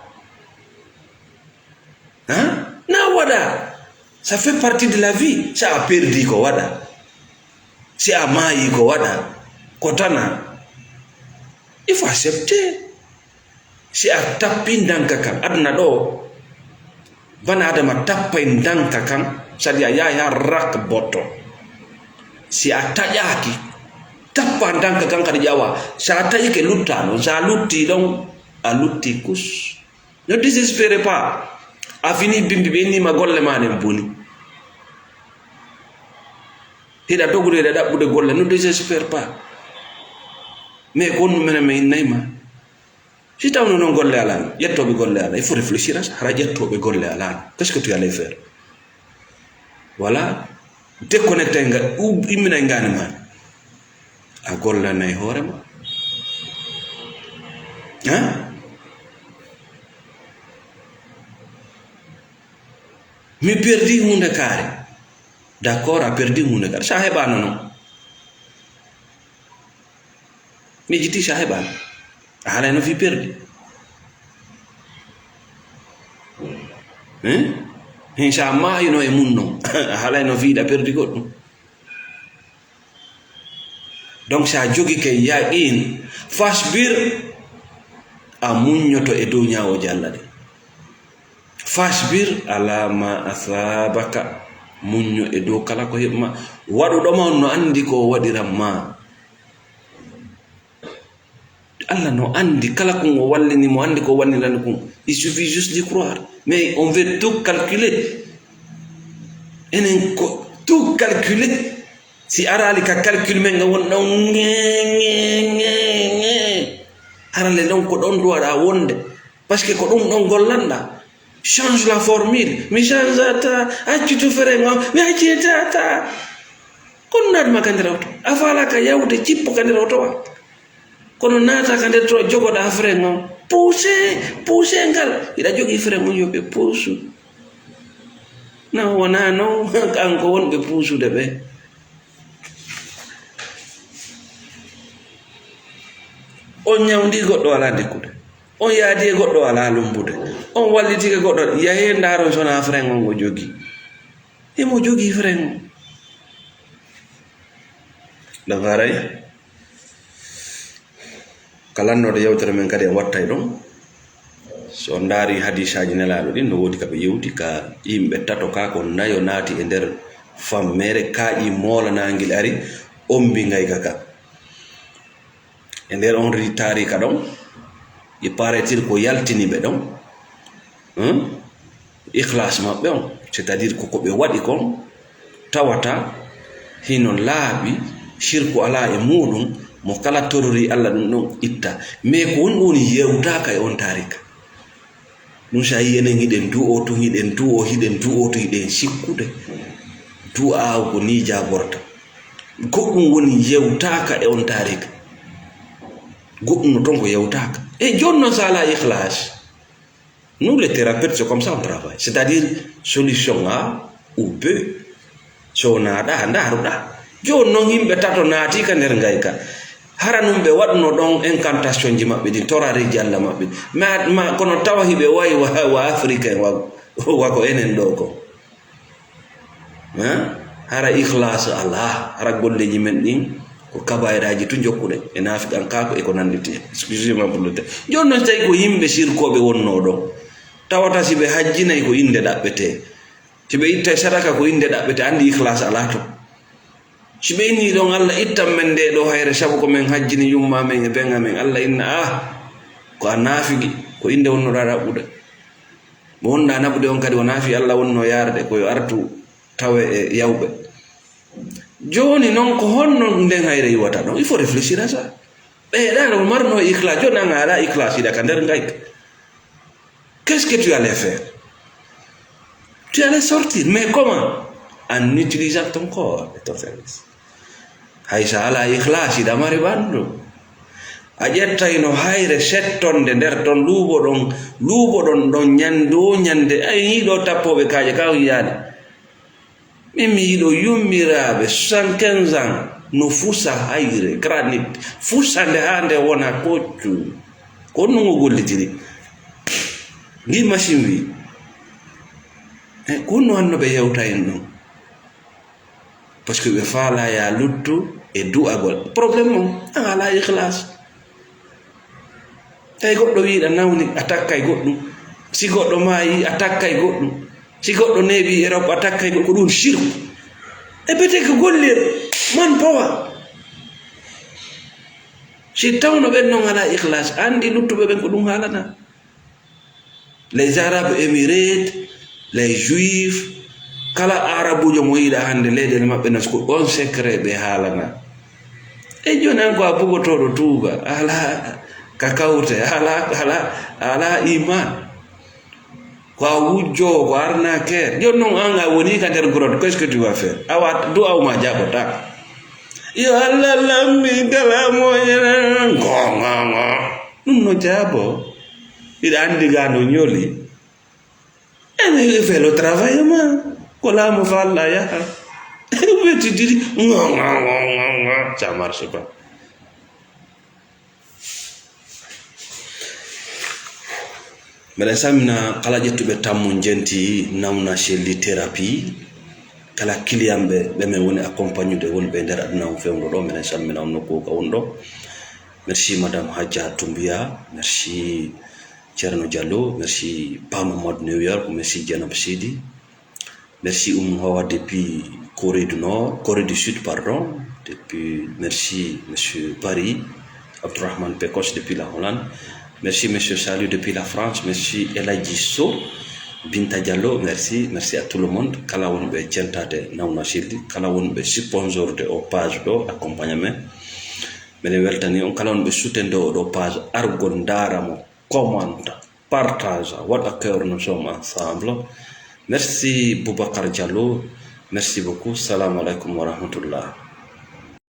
Hein? Na wada. Ça fait partie de la vie. Ça a perdu ko wada. C'est à maï ko wada. Kotana. Il faut accepter. si a tappi danka kan adna ɗo bana adama tappay danka kan sadi a yaya rak botto si a taƴaki tappa danka kan kadi ƴawa sa taƴi ke luttano sa lutti ɗon a lutti kus. Ne désespérez pas, a fini bimbi ɓe innima golle manen boni hiɗa dogude hiɗa ɗaɓɓude golle. Ne désespère pas, mais ko on menen mi innayma si tawno noon golle alano ƴettoɓe golle ala il faut réfléchir à ça. Hara ƴettoɓe golle alano qu'est ce que tu allais faire? Voilà, déconnecté nga imminay ngani ma a gollanay hoorema mi perdi hunde kaare, d'accord, a perdi hunde kaare sa heɓano noon mi jiti sa heɓano a haalay no fi perdi hin sa mayino e mum noon a haalay no fiiɗa perdi goɗɗum. Donc sa jogi ke yaqin fasbir a muñoto e dow ñawoje Allah ɗe, fasbir ala ma asabaka muño e dow kala ko heɓma waɗuɗoma no andi ko waɗiran ma. Allah no andi kala ko o wallini mo andi ko wallirani kum. Il suffit juste d'y croire. Mais on veut tout calculer, enen ko tout calculer. Si arali ka calcul men nga won ɗon arale ɗon ko ɗon duwaɗa wonde par ce que ko ɗum ɗon gollanɗa. Change la formule, mi changeata accutu ferenga mi accitata kono naatma ka nder awto a faala ka yawde cippo ka nder awto wa kono naata ka nder to jogoɗa ferenga poussé ngal iɗa jogui ferenga yoɓe puusu na wona noon kanko wonɓe puusude ɓe. On ñawdi goɗɗo ala dekkude, on yaadi e goɗɗo ala lumbude, on wallitike goɗɗo yahe ndaaro sona frein on go jogi emo jogi frein lagaray kalannode yewtere men kadi wattay ɗon so ndaari hadisaji nelaɗo ɗin no woodi kaɓe yewti ka yimɓe tato ka ko nayo naati e nder fammere kaaƴi moolanangil ari ombi ngayka ka e nder on ritari ka ɗon e paraît-il ko yaltini ɓe ɗon ikhlas maɓɓe on c'est à dire koko ɓe waɗi kon tawata hino laaɓi shirku ala e muɗum mo kala torori Allah ɗum ɗon itta mais ko woni ɗon yewtaka e on tarika ɗum sa yi enen hiɗen du'o to hiɗen du'o hiɗen du'o to hiɗen sikkude du'a ko ni jaborta goɗɗum woni yewtaka e on tarika goɗɗum no ton ko yewtaka et joni noon sa ala ikhlas. Nous les thérapeutes c'est comme ça on travaille, c'est-à-dire solution A ou B so naɗa ndaruɗa joni noon yimɓe tato naati ka nder ngayka hara num ɓe waɗno ɗon incantation ji maɓɓe ɗin torareji Allah maɓɓe ma kono tawa hiɓe wayi wa africain wako enen ɗo ko hara ikhlas Allah hara golleji men ɗin ko kabayraji tu jokkuɗen e nafiɗan kako e ko nanditi excusez-moi pour le terme. Joni noon tawi ko yimɓe sirkoɓe wonno ɗon tawata si ɓe hajjinayi ko inde ɗaɓɓete si ɓe ittay sadaka ko inde ɗaɓɓete andi ikhlas ala to si ɓe inni ɗon Allah ittan men nde ɗo hayre sabu ko men hajjini yumma men e benga men Allah inna ko a naafigi ko inde wonnoɗa ɗaɓɓude mo wonɗa naɓude on kadi o naafi Allah wonno yarde koyo artu tawe e yawɓe. Joni noon ko honno nden hayre yiwata ɗon il faut réfléchir à ça ɓeeɗa no marno ikhlas joni an ala ikhlas iɗa ka nder ngayka qu'est-ce que tu allais faire? Tu allais sortir, mais comment? En utilisant ton corps et ton service. Haysa ala ikhlas iɗa mari ɓandu a ƴettay no hayre settonde nder ton luuɓo ɗon ñande o ñande ay yiɗo tappoɓe kaaje ka yiyani min mi yiɗo yummiraɓe 75 ans no fusa hayre granit fusande ha nde wona koccu ko no ngo gollitiri ngi machine wi ko no hanno ɓe yewta en ɗum parce que ɓe faala ya luttu e du'agol probléme on an ala ikhlas tay goɗɗo wiiɗa nawni a takkay goɗɗum, si goɗɗo maayi a takkay goɗɗum, si goɗɗo neeɓi Europe a takkay goɗɗum, ko ɗum shirku e bete ko gollir man power. Si tawno ɓen non ala ikhlas andi luttuɓe ɓen ko ɗum haalana. Les Arabes Émirats, les Juifs, kala arabujo mo yiɗa hande leyɗele maɓɓe nas ko on secret ɓe haalana. E joni an ko a bugotoɗo tuuba ala ka kawte ala iman, ko a wujjo ko arnaqueur. Joni non an a woni ka nder grotte, qu'est ce que tu vas faire? Awa du'aw ma jaɓota. Yo Allah lammi kala moƴere gongongo ɗum no jaabo. Iɗa andi ga no ñoli ene fait le travail ma ko laamu fa Allah yaha ɓeti didi gongongo, ça marche pas. mbeɗa samina kala ƴettuɓe tammu jenti nawna chelli thérapie, kala client ɓe men woni accompagnude wonɓe nder aduna o fewndo ɗo, mbeɗa sammina on nokku ka woni ɗo. Merci madame Hadja Toumbia, merci Thierno Diallo, merci Pa Mamadou New York, merci Dieynaba Sidi, merci Hawa depuis Corée du Sud pardon, depuis, merci monsieur Paris, Abdourahmane Pekos depuis la Hollande, merci monsieur Salou depuis la France, merci Eladji So, Binta Diallo, merci à tout le monde. Kala wonɓe centade nawna sildi, kala wonɓe sponsorde o page ɗo accompagnement, mbeɗen weltani on. Kala wonɓe soutende oɗo page argon ndaramo, commente, partage, waɗa cœur, nous sommes ensemble. Merci Boubacar Diallo, merci beaucoup, salam alaikum wa rahmatullah.